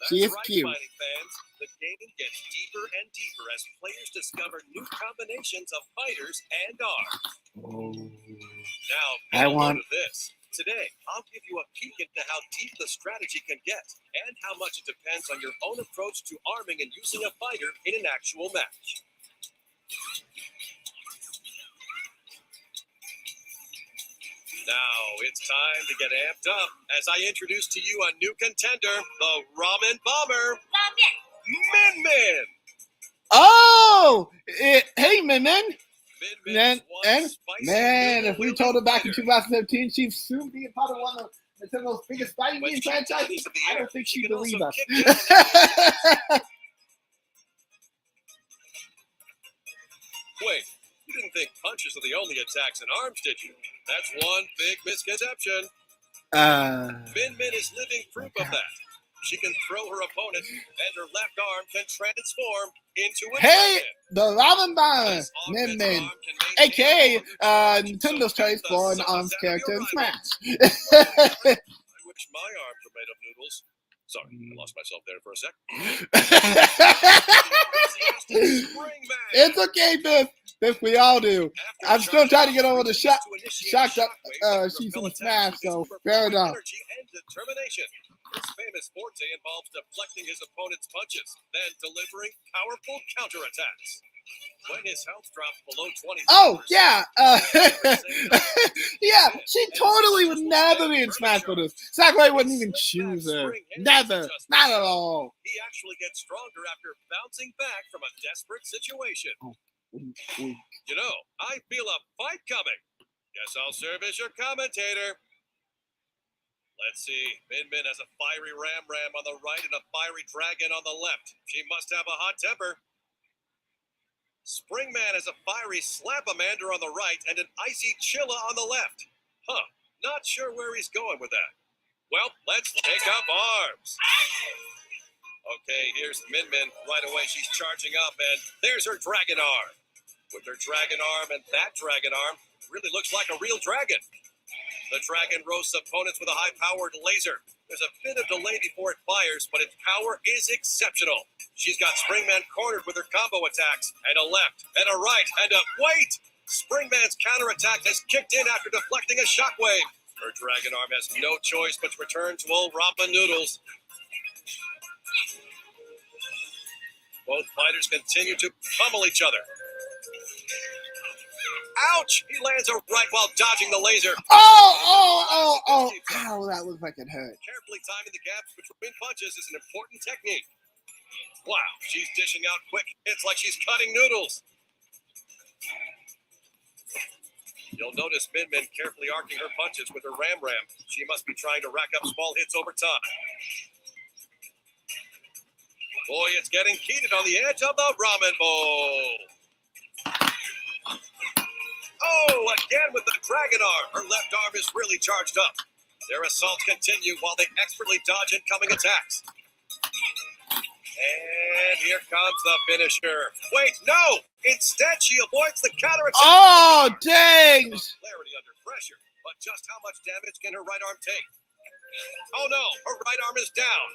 She is cute. Fans, the game gets deeper and deeper as players discover new combinations of fighters and arms. Oh. Now, I want this. Today, I'll give you a peek into how deep the strategy can get and how much it depends on your own approach to arming and using a fighter in an actual match. Now, it's time to get amped up as I introduce to you a new contender, the Ramen Bomber, Min Min. Oh! Hey, Min Min. Man, if we told her back in 2017 she'd soon be a part of one of Nintendo's biggest fighting game franchises, I don't think she'd believe us. Wait, you didn't think punches are the only attacks in arms, did you? That's one big misconception. Min Min is living proof of that. She can throw her opponent, and her left arm can transform into a Hey, dragon. the Ramen Bomber, Min Min, aka Nintendo's choice for an arms character in Smash. I wish my arms were made of noodles. Sorry, I lost myself there for a sec. It's okay, Biff, we all do. I'm still trying to get over the shock that she's in Smash, so fair enough. His famous forte involves deflecting his opponent's punches, then delivering powerful counterattacks. When his health drops below 20. Oh, yeah. Yeah, she totally would never be in Smash Bros. Sakurai wouldn't even choose her. Never. Not at all. He actually gets stronger after bouncing back from a desperate situation. You know, I feel a fight coming. Guess I'll serve as your commentator. Let's see. Min Min has a fiery Ram on the right and a fiery Dragon on the left. She must have a hot temper. Springman has a fiery Slapamander on the right and an icy Chilla on the left. Huh. Not sure where he's going with that. Well, let's take up arms. Okay, here's Min Min. Right away, she's charging up, and there's her dragon arm. With her dragon arm and that dragon arm, really looks like a real dragon. The dragon roasts opponents with a high-powered laser. There's a bit of delay before it fires, but its power is exceptional. She's got Springman cornered with her combo attacks, and a left, and a right, and a wait! Springman's counterattack has kicked in after deflecting a shockwave. Her dragon arm has no choice but to return to old ramen noodles. Both fighters continue to pummel each other. Ouch! He lands a right while dodging the laser. Oh! Ow, that looked like it hurt. Carefully timing the gaps between punches is an important technique. Wow, she's dishing out quick hits like she's cutting noodles. You'll notice Min Min carefully arcing her punches with her ram. She must be trying to rack up small hits over time. Boy, it's getting heated on the edge of the ramen bowl. Oh, again with the dragon arm. Her left arm is really charged up. Their assaults continue while they expertly dodge incoming attacks. And here comes the finisher. Wait, no! Instead, she avoids the counterattack. Oh, dang! Clarity under pressure. But just how much damage can her right arm take? Oh no, her right arm is down.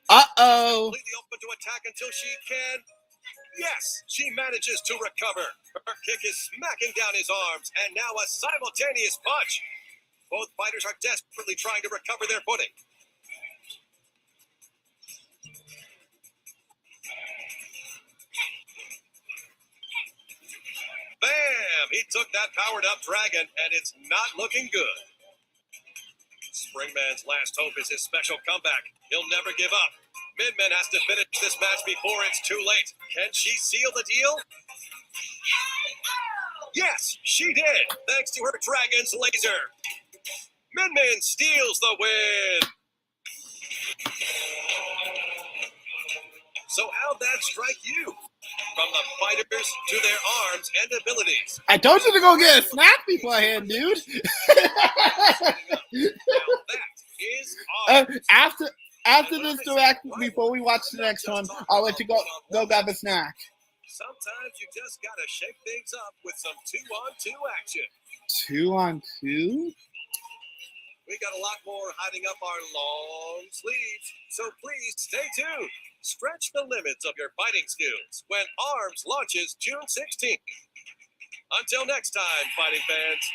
Uh-oh. Completely open to attack until she can. Yes, she manages to recover. Her kick is smacking down his arms, and now a simultaneous punch. Both fighters are desperately trying to recover their footing. Bam! He took that powered-up dragon, and it's not looking good. Springman's last hope is his special comeback. He'll never give up. Min Min has to finish this match before it's too late. Can she seal the deal? Yes, she did, thanks to her dragon's laser. Min Min steals the win. So how'd that strike you? From the fighters to their arms and abilities. I told you to go get a snack beforehand, dude. Now that is awesome. After this direct, before we watch the next one, I'll let you go grab a snack. Sometimes you just gotta shake things up with some 2-on-2 action. 2-on-2? We got a lot more hiding up our long sleeves, so please stay tuned. Stretch the limits of your fighting skills when ARMS launches June 16th. Until next time, fighting fans.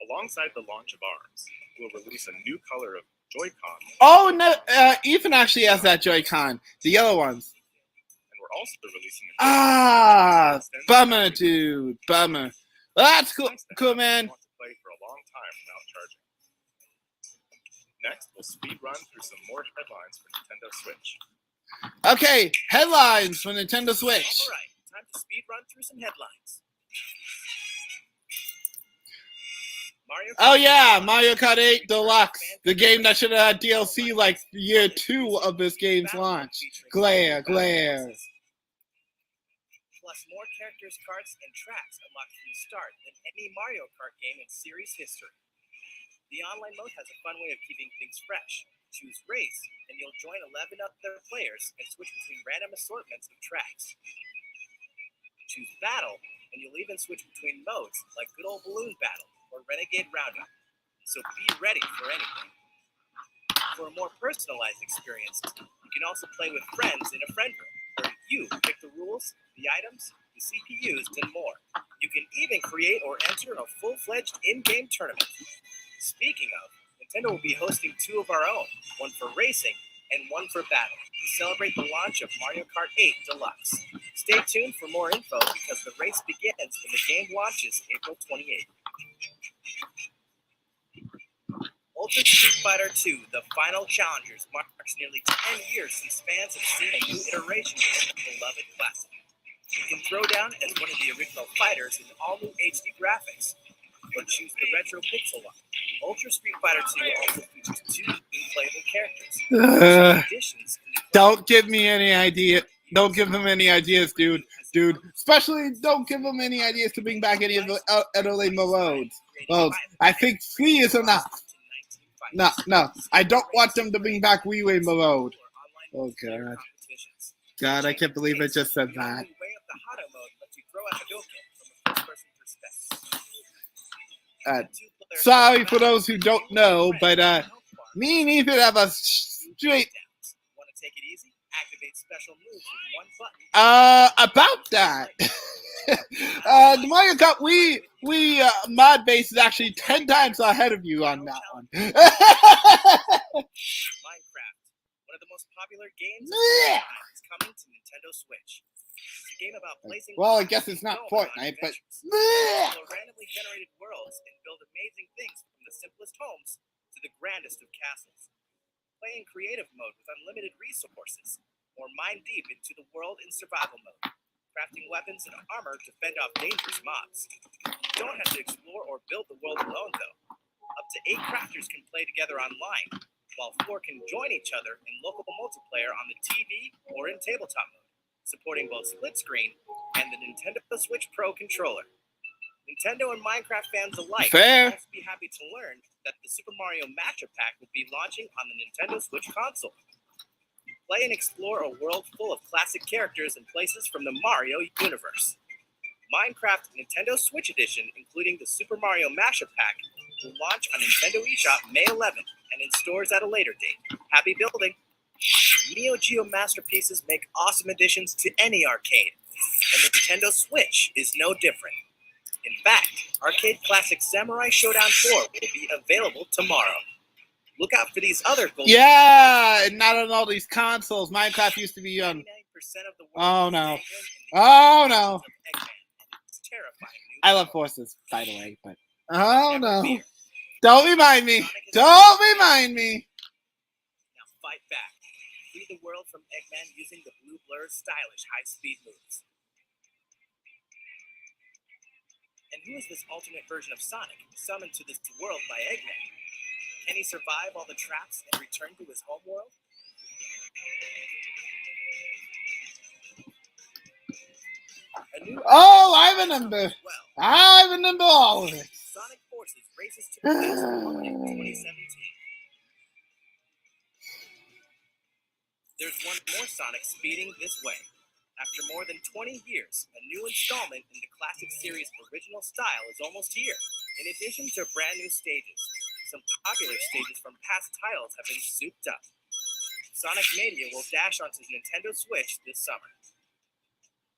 Alongside the launch of ARMS, we'll release a new color of Joycon. Oh, no, Ethan actually has that Joy-Con, the yellow ones. And we're also releasing a bummer, dude, bummer. Well, that's cool, man. Want to play for a long time without charging. Next, we'll speed run through some more headlines for Nintendo Switch. Okay, headlines for Nintendo Switch. All right, time to speed run through some headlines. Oh yeah, Mario Kart 8 Deluxe, the game that should have had DLC like year 2 of this game's launch. Glare. Plus more characters, carts, and tracks unlocked from the start than any Mario Kart game in series history. The online mode has a fun way of keeping things fresh. Choose Race, and you'll join 11 other players and switch between random assortments of tracks. Choose Battle, and you'll even switch between modes like Good Old Balloon Battle or Renegade Roundup. So be ready for anything. For a more personalized experience, you can also play with friends in a friend room, where you pick the rules, the items, the CPUs, and more. You can even create or enter a full-fledged in-game tournament. Speaking of, Nintendo will be hosting 2 of our own, one for racing and one for battle, to celebrate the launch of Mario Kart 8 Deluxe. Stay tuned for more info because the race begins when the game launches April 28th. Ultra Street Fighter 2, The Final Challengers, marks nearly 10 years since fans have seen a new iteration of the beloved classic. You can throw down as one of the original fighters in all-new HD graphics, or choose the retro pixel look. Ultra Street Fighter 2 also features 2 new playable characters. Don't give me any idea. Don't give them any ideas, dude. Especially don't give them any ideas to bring back any of the early modes. Well, I think free is enough. No, I don't want them to bring back Relay mode. Oh, God. God, I can't believe I just said that. Sorry for those who don't know, but me and Ethan have a straight about that. The Mario Kart we mod base is actually 10 times ahead of you on that one. Minecraft, one of the most popular games of all time, is coming to Nintendo Switch. It's a game about placing. Well, I guess it's not Fortnite, but randomly generated worlds and build amazing things from the simplest homes to the grandest of castles. Play in creative mode with unlimited resources, or mine deep into the world in survival mode, crafting weapons and armor to fend off dangerous mobs. You don't have to explore or build the world alone, though. Up to 8 crafters can play together online, while 4 can join each other in local multiplayer on the TV or in tabletop mode, supporting both split screen and the Nintendo Switch Pro controller. Nintendo and Minecraft fans alike will also be happy to learn that the Super Mario Mashup Pack will be launching on the Nintendo Switch console. Play and explore a world full of classic characters and places from the Mario universe. Minecraft Nintendo Switch Edition, including the Super Mario Mashup Pack, will launch on Nintendo eShop May 11th and in stores at a later date. Happy building! Neo Geo masterpieces make awesome additions to any arcade, and the Nintendo Switch is no different. In fact, arcade classic Samurai Showdown 4 will be available tomorrow. Look out for these other gold. Yeah, not on all these consoles. Minecraft used to be on. Oh no! Oh no! I love horses, by the way, but oh no! Don't remind me! Don't remind me! Now fight back. Free the world from Eggman using the Blue Blur's stylish high-speed moves. And who is this alternate version of Sonic, summoned to this world by Eggman? Can he survive all the traps and return to his home world? Oh, I remember. I remember all of it. Sonic Forces races to the best in 2017. There's one more Sonic speeding this way. After more than 20 years, a new installment in the classic series' original style is almost here. In addition to brand new stages, some popular stages from past titles have been souped up. Sonic Mania will dash onto Nintendo Switch this summer.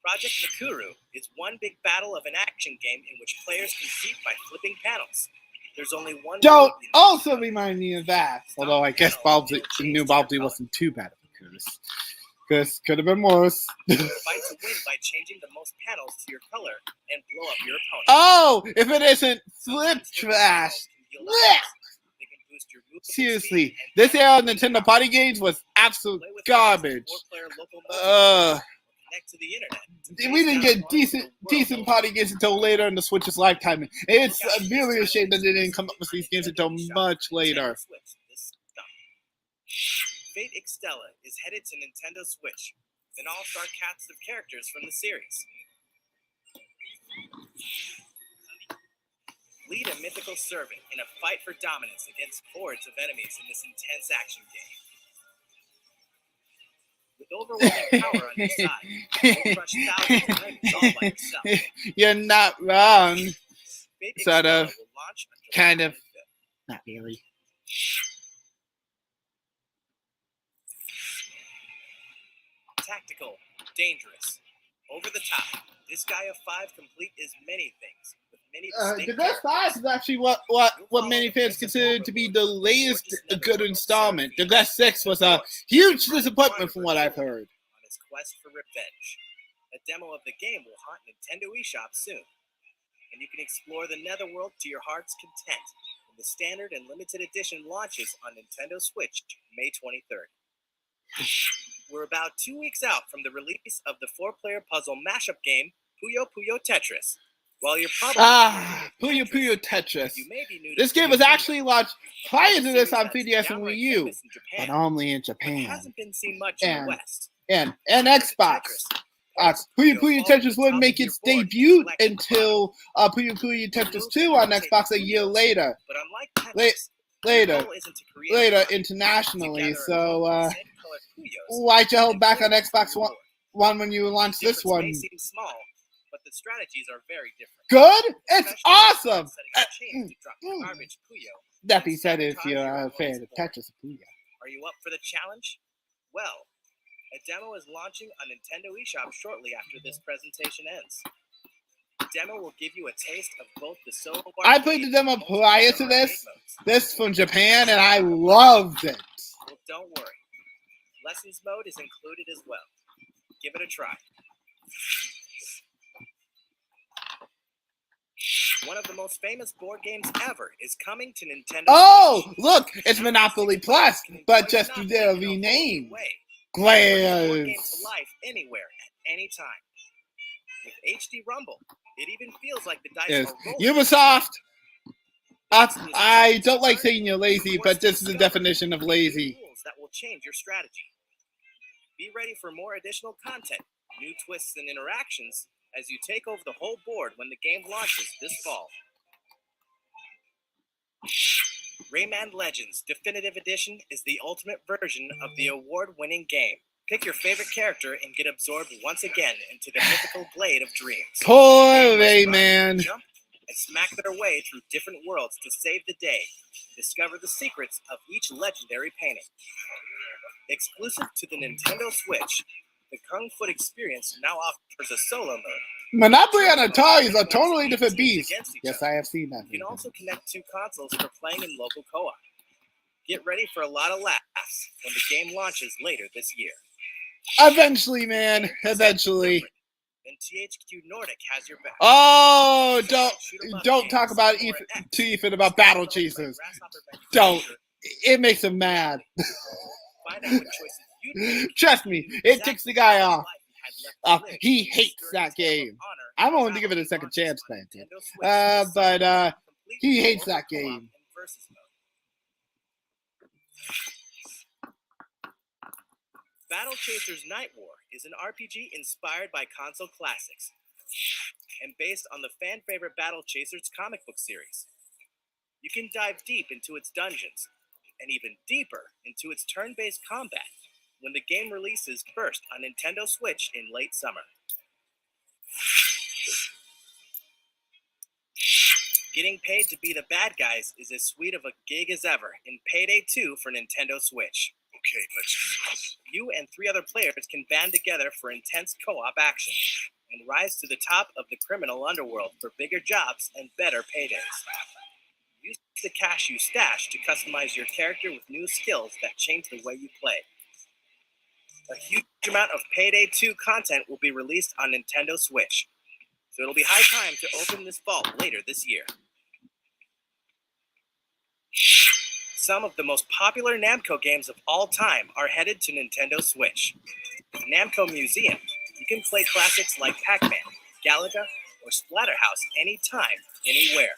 Project Nakuru is one big battle of an action game in which players compete by flipping panels. There's only one. Don't also remind me of that. Although I guess the new Baldi wasn't too bad of a curse. Because could have been worse. Fight to win by changing the most panels to your color and blow up your opponent. Oh, if it isn't flip trash. Seriously, this era of Nintendo party games was absolute garbage. We didn't get decent party games until later in the Switch's lifetime. It's really a shame that they didn't come up with these games until much later. Fate Extella is headed to Nintendo Switch, an all-star cast of characters from the series. Lead a mythical servant in a fight for dominance against hordes of enemies in this intense action game. With overwhelming power on your side, you'll crush thousands of enemies all by yourself. You're not wrong. Fate Sort Extella of. will launch on July Kind of. 25th. Not really. Tactical, dangerous, over the top. This Guy of 5 complete is many things. With many The Best Five is actually what many fans consider to be the latest good installment. The Best 6 was a huge disappointment from what I've heard. On his quest for revenge. A demo of the game will haunt Nintendo eShop soon. And you can explore the Netherworld to your heart's content when the standard and limited edition launches on Nintendo Switch May 23rd. We're about 2 weeks out from the release of the 4-player puzzle mashup game Puyo Puyo Tetris. While you're probably Puyo Puyo Tetris. you may be new to This game was Puyo Puyo. actually launched prior to this on It's a 3DS and downright Wii U, famous in but Japan, only in but Japan hasn't been seen much in the And- West. and Xbox. Tetris Puyo Puyo Tetris wouldn't make its debut until Puyo Puyo Tetris 2 on Xbox a year later. But unlike Tetris, Later internationally. So why'd you hold back on Xbox One when you launched this one? may seem small, but the strategies are very different. Good? It's Especially awesome! setting a chain to drop the garbage Puyo. That being said, if you're a fan of Tetris, Puyo. Are you up for the challenge? Well, a demo is launching on Nintendo eShop shortly after this presentation ends. The demo will give you a taste of both the solo bar I played the demo prior to this from Japan, and I loved it. Well, don't worry. Lessons mode is included as well. Give it a try. One of the most famous board games ever is coming to Nintendo. Oh, look, it's Monopoly Plus, but just renamed. Board game to Glares. life anywhere at any time. With HD Rumble, it even feels like the dice Yes. are rolling. Ubisoft. I don't like saying you're lazy, but this is the definition of lazy. Rules that will change your strategy. Be ready for more additional content, new twists and interactions as you take over the whole board when the game launches this fall. Rayman Legends Definitive Edition is the ultimate version of the award-winning game. Pick your favorite character and get absorbed once again into the mythical glade of dreams. Poor Players run, Rayman. jump, and smack their way through different worlds to save the day. Discover the secrets of each legendary painting. Exclusive to the Nintendo Switch, the Kung Fu experience now offers a solo mode. Monopoly on Atari is a totally different beast. Yes, I have seen that. You can also connect two consoles for playing in local co-op. Get ready for a lot of laughs when the game launches later this year. Eventually, man. Eventually. Then THQ Nordic has your back. Oh, don't talk about to Ethan about Battle Chasers. Don't. It makes him mad. Find out what choices you make. Trust me, it ticks the guy off. He hates that game. I'm willing to give it a second chance, man. But he hates that game. Battle Chasers Night War is an RPG inspired by console classics and based on the fan favorite Battle Chasers comic book series. You can dive deep into its dungeons and even deeper into its turn-based combat when the game releases first on Nintendo Switch in late summer. Getting paid to be the bad guys is as sweet of a gig as ever in Payday 2 for Nintendo Switch. Okay, let's do this. You and 3 other players can band together for intense co-op action and rise to the top of the criminal underworld for bigger jobs and better paydays. Use the cash you stash to customize your character with new skills that change the way you play. A huge amount of Payday 2 content will be released on Nintendo Switch, so it'll be high time to open this vault later this year. Some of the most popular Namco games of all time are headed to Nintendo Switch. At Namco Museum, you can play classics like Pac-Man, Galaga, or Splatterhouse anytime, anywhere.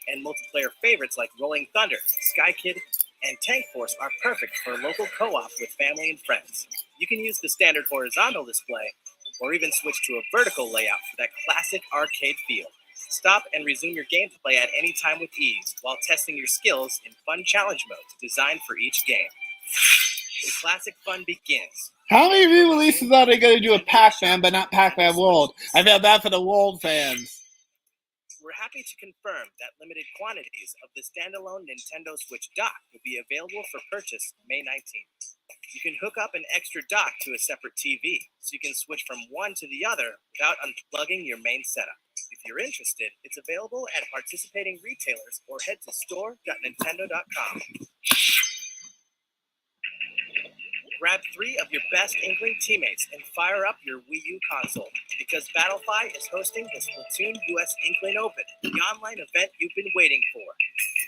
And multiplayer favorites like Rolling Thunder, Sky Kid, and Tank Force are perfect for local co-op with family and friends. You can use the standard horizontal display, or even switch to a vertical layout for that classic arcade feel. Stop and resume your gameplay at any time with ease, while testing your skills in fun challenge modes designed for each game. The classic fun begins. How many re-releases are they going to do with Pac-Man, but not Pac-Man World? I feel bad for the World fans. We're happy to confirm that limited quantities of the standalone Nintendo Switch dock will be available for purchase May 19th. You can hook up an extra dock to a separate TV, so you can switch from one to the other without unplugging your main setup. If you're interested, it's available at participating retailers or head to store.nintendo.com. Grab 3 of your best Inkling teammates and fire up your Wii U console, because Battlefy is hosting the Splatoon US Inkling Open, the online event you've been waiting for.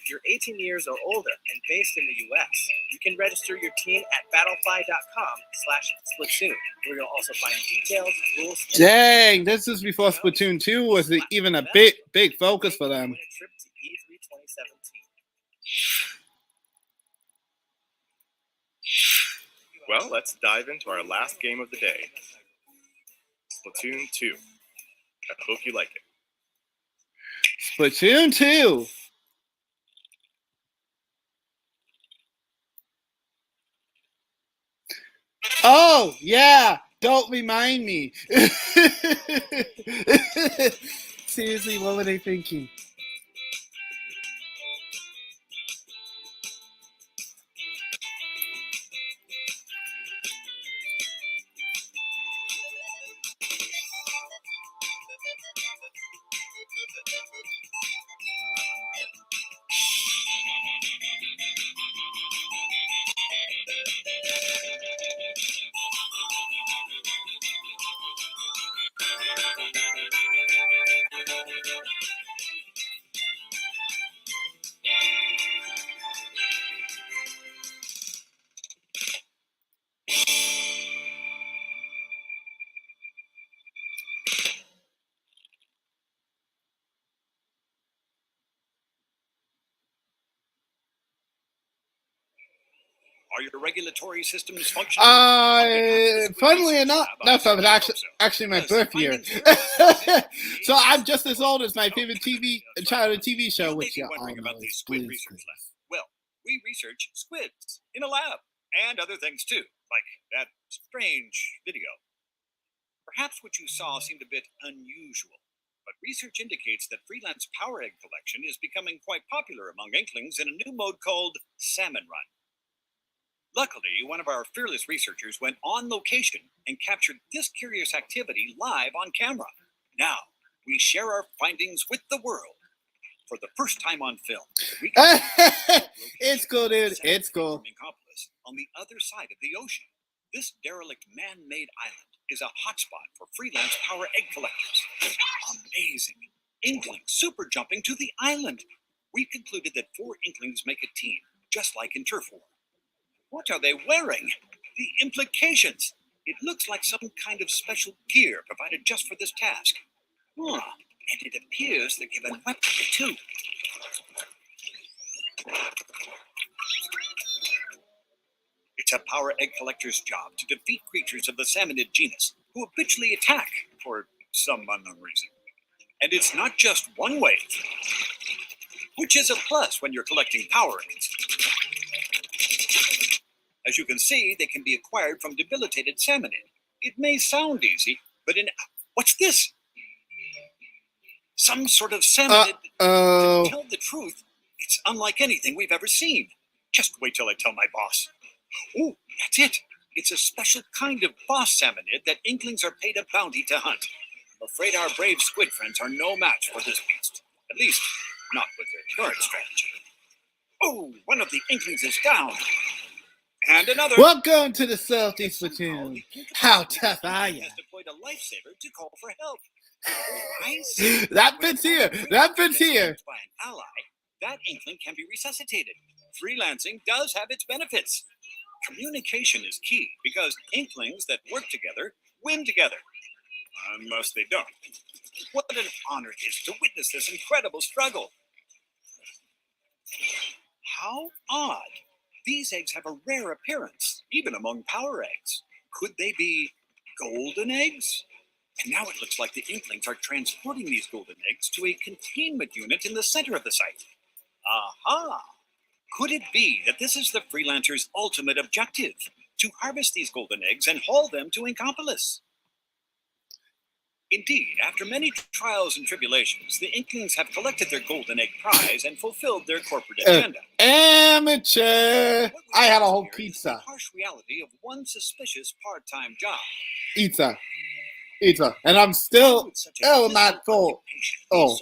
If you're 18 years or older and based in the US, you can register your team at battlefy.com/Splatoon, where you'll also find details, rules, and Dang, this is before Splatoon 2 was even a big focus for them. win a trip to E3 2017. Well, let's dive into our last game of the day. Splatoon 2. I hope you like it. Splatoon 2. Oh, yeah. Don't remind me. Seriously, what were they thinking? Are your regulatory systems functioning? Funnily enough, no, so it was actually my birth year. So I'm just as old as my favorite childhood TV show, which you all know about is these squid Blue's research Clues. labs. Well, we research squids in a lab and other things too, like that strange video. Perhaps what you saw seemed a bit unusual, but research indicates that freelance power egg collection is becoming quite popular among Inklings in a new mode called Salmon Run. Luckily, one of our fearless researchers went on location and captured this curious activity live on camera. Now, we share our findings with the world for the first time on film. It's cool, dude. It's cool. On the other side of the ocean, this derelict man-made island is a hotspot for freelance power egg collectors. Amazing. Inklings super jumping to the island. We concluded that 4 Inklings make a team, just like in Turf War. What are they wearing? The implications. It looks like some kind of special gear provided just for this task. And it appears they're given weaponry too. It's a power egg collector's job to defeat creatures of the salmonid genus who habitually attack for some unknown reason. And it's not just one wave, which is a plus when you're collecting power eggs. As you can see, they can be acquired from debilitated salmonid. It may sound easy, but what's this? Some sort of salmonid. To tell the truth, it's unlike anything we've ever seen. Just wait till I tell my boss. Oh, that's it. It's a special kind of boss salmonid that Inklings are paid a bounty to hunt. I'm afraid our brave squid friends are no match for this beast. At least, not with their current strategy. Oh, one of the Inklings is down. And another. Welcome to the Salty Splatoon. How tough are you? Has deployed a lifesaver to call for help. That fits here. That fits here. By an ally, that Inkling can be resuscitated. Freelancing does have its benefits. Communication is key because Inklings that work together win together. Unless they don't. What an honor it is to witness this incredible struggle. How odd. These eggs have a rare appearance, even among power eggs. Could they be golden eggs? And now it looks like the Inklings are transporting these golden eggs to a containment unit in the center of the site. Aha! Could it be that this is the freelancer's ultimate objective? To harvest these golden eggs and haul them to Inkopolis? Indeed, after many trials and tribulations, the Inklings have collected their golden egg prize and fulfilled their corporate agenda. Amateur! I had a whole pizza. The harsh reality of one suspicious part-time job. Pizza. And I'm still not full. Oh.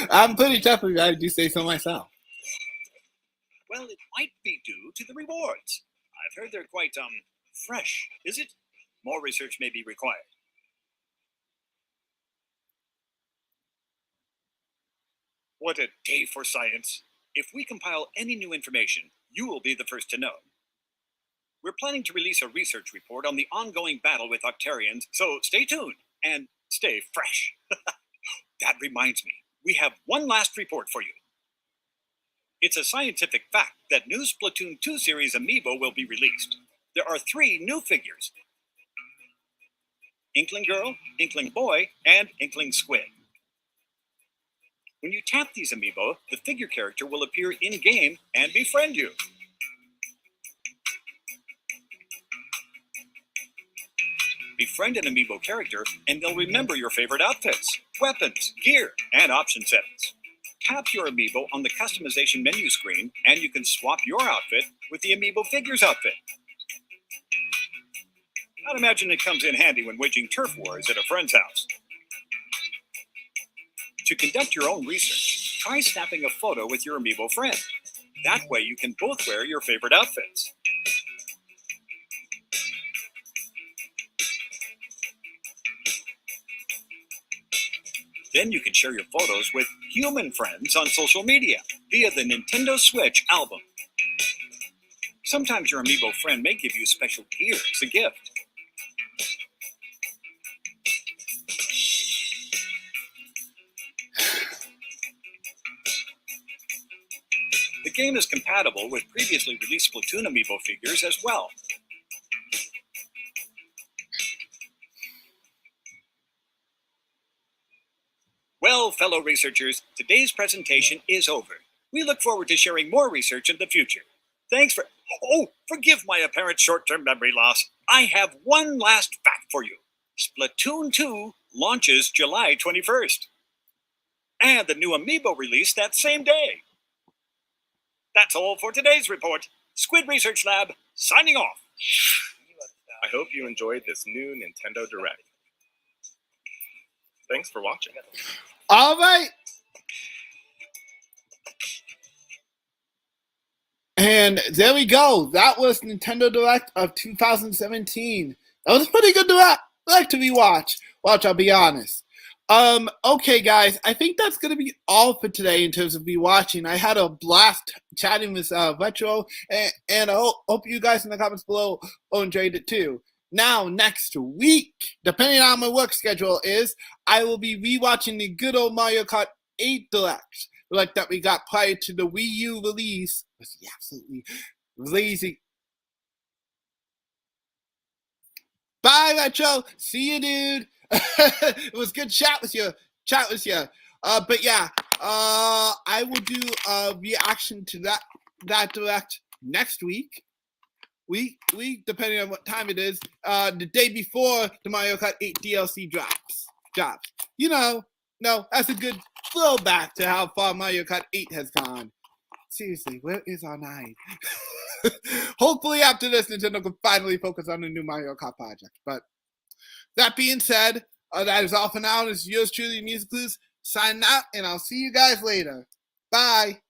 I'm pretty tough if I do say so myself. Well, it might be due to the rewards. I've heard they're quite, fresh. Is it? More research may be required. What a day for science. If we compile any new information, you will be the first to know. We're planning to release a research report on the ongoing battle with Octarians, so stay tuned and stay fresh. That reminds me, we have one last report for you. It's a scientific fact that new Splatoon 2 series amiibo will be released. There are 3 new figures, Inkling Girl, Inkling Boy, and Inkling Squid. When you tap these amiibo, the figure character will appear in-game and befriend you. Befriend an amiibo character, and they'll remember your favorite outfits, weapons, gear, and option settings. Tap your amiibo on the customization menu screen, and you can swap your outfit with the amiibo figure's outfit. I'd imagine it comes in handy when waging turf wars at a friend's house. To conduct your own research, try snapping a photo with your amiibo friend. That way you can both wear your favorite outfits. Then you can share your photos with human friends on social media via the Nintendo Switch album. Sometimes your amiibo friend may give you special gear as a gift. The game is compatible with previously released Splatoon amiibo figures as well. Well, fellow researchers, today's presentation is over. We look forward to sharing more research in the future. Thanks for... Oh, forgive my apparent short-term memory loss. I have one last fact for you. Splatoon 2 launches July 21st. And the new amiibo released that same day. That's all for today's report. Squid Research Lab, signing off. I hope you enjoyed this new Nintendo Direct. Thanks for watching. All right. And there we go. That was Nintendo Direct of 2017. That was a pretty good direct to rewatch. Watch, I'll be honest. Okay, guys, I think that's going to be all for today in terms of rewatching. I had a blast chatting with Retro, and I hope you guys in the comments below enjoyed it too. Now, next week, depending on my work schedule I will be rewatching the good old Mario Kart 8 Direct that we got prior to the Wii U release. It was absolutely lazy. Bye, Retro. See you, dude. It was good chat with you. But yeah, I will do a reaction to that direct next week. Week, depending on what time it is. The day before the Mario Kart 8 DLC drops. You know, no, that's a good throwback to how far Mario Kart 8 has gone. Seriously, where is our 9? Hopefully after this, Nintendo can finally focus on the new Mario Kart project. But that being said, that is all for now. This is yours truly, MusicClues, signing out, and I'll see you guys later. Bye.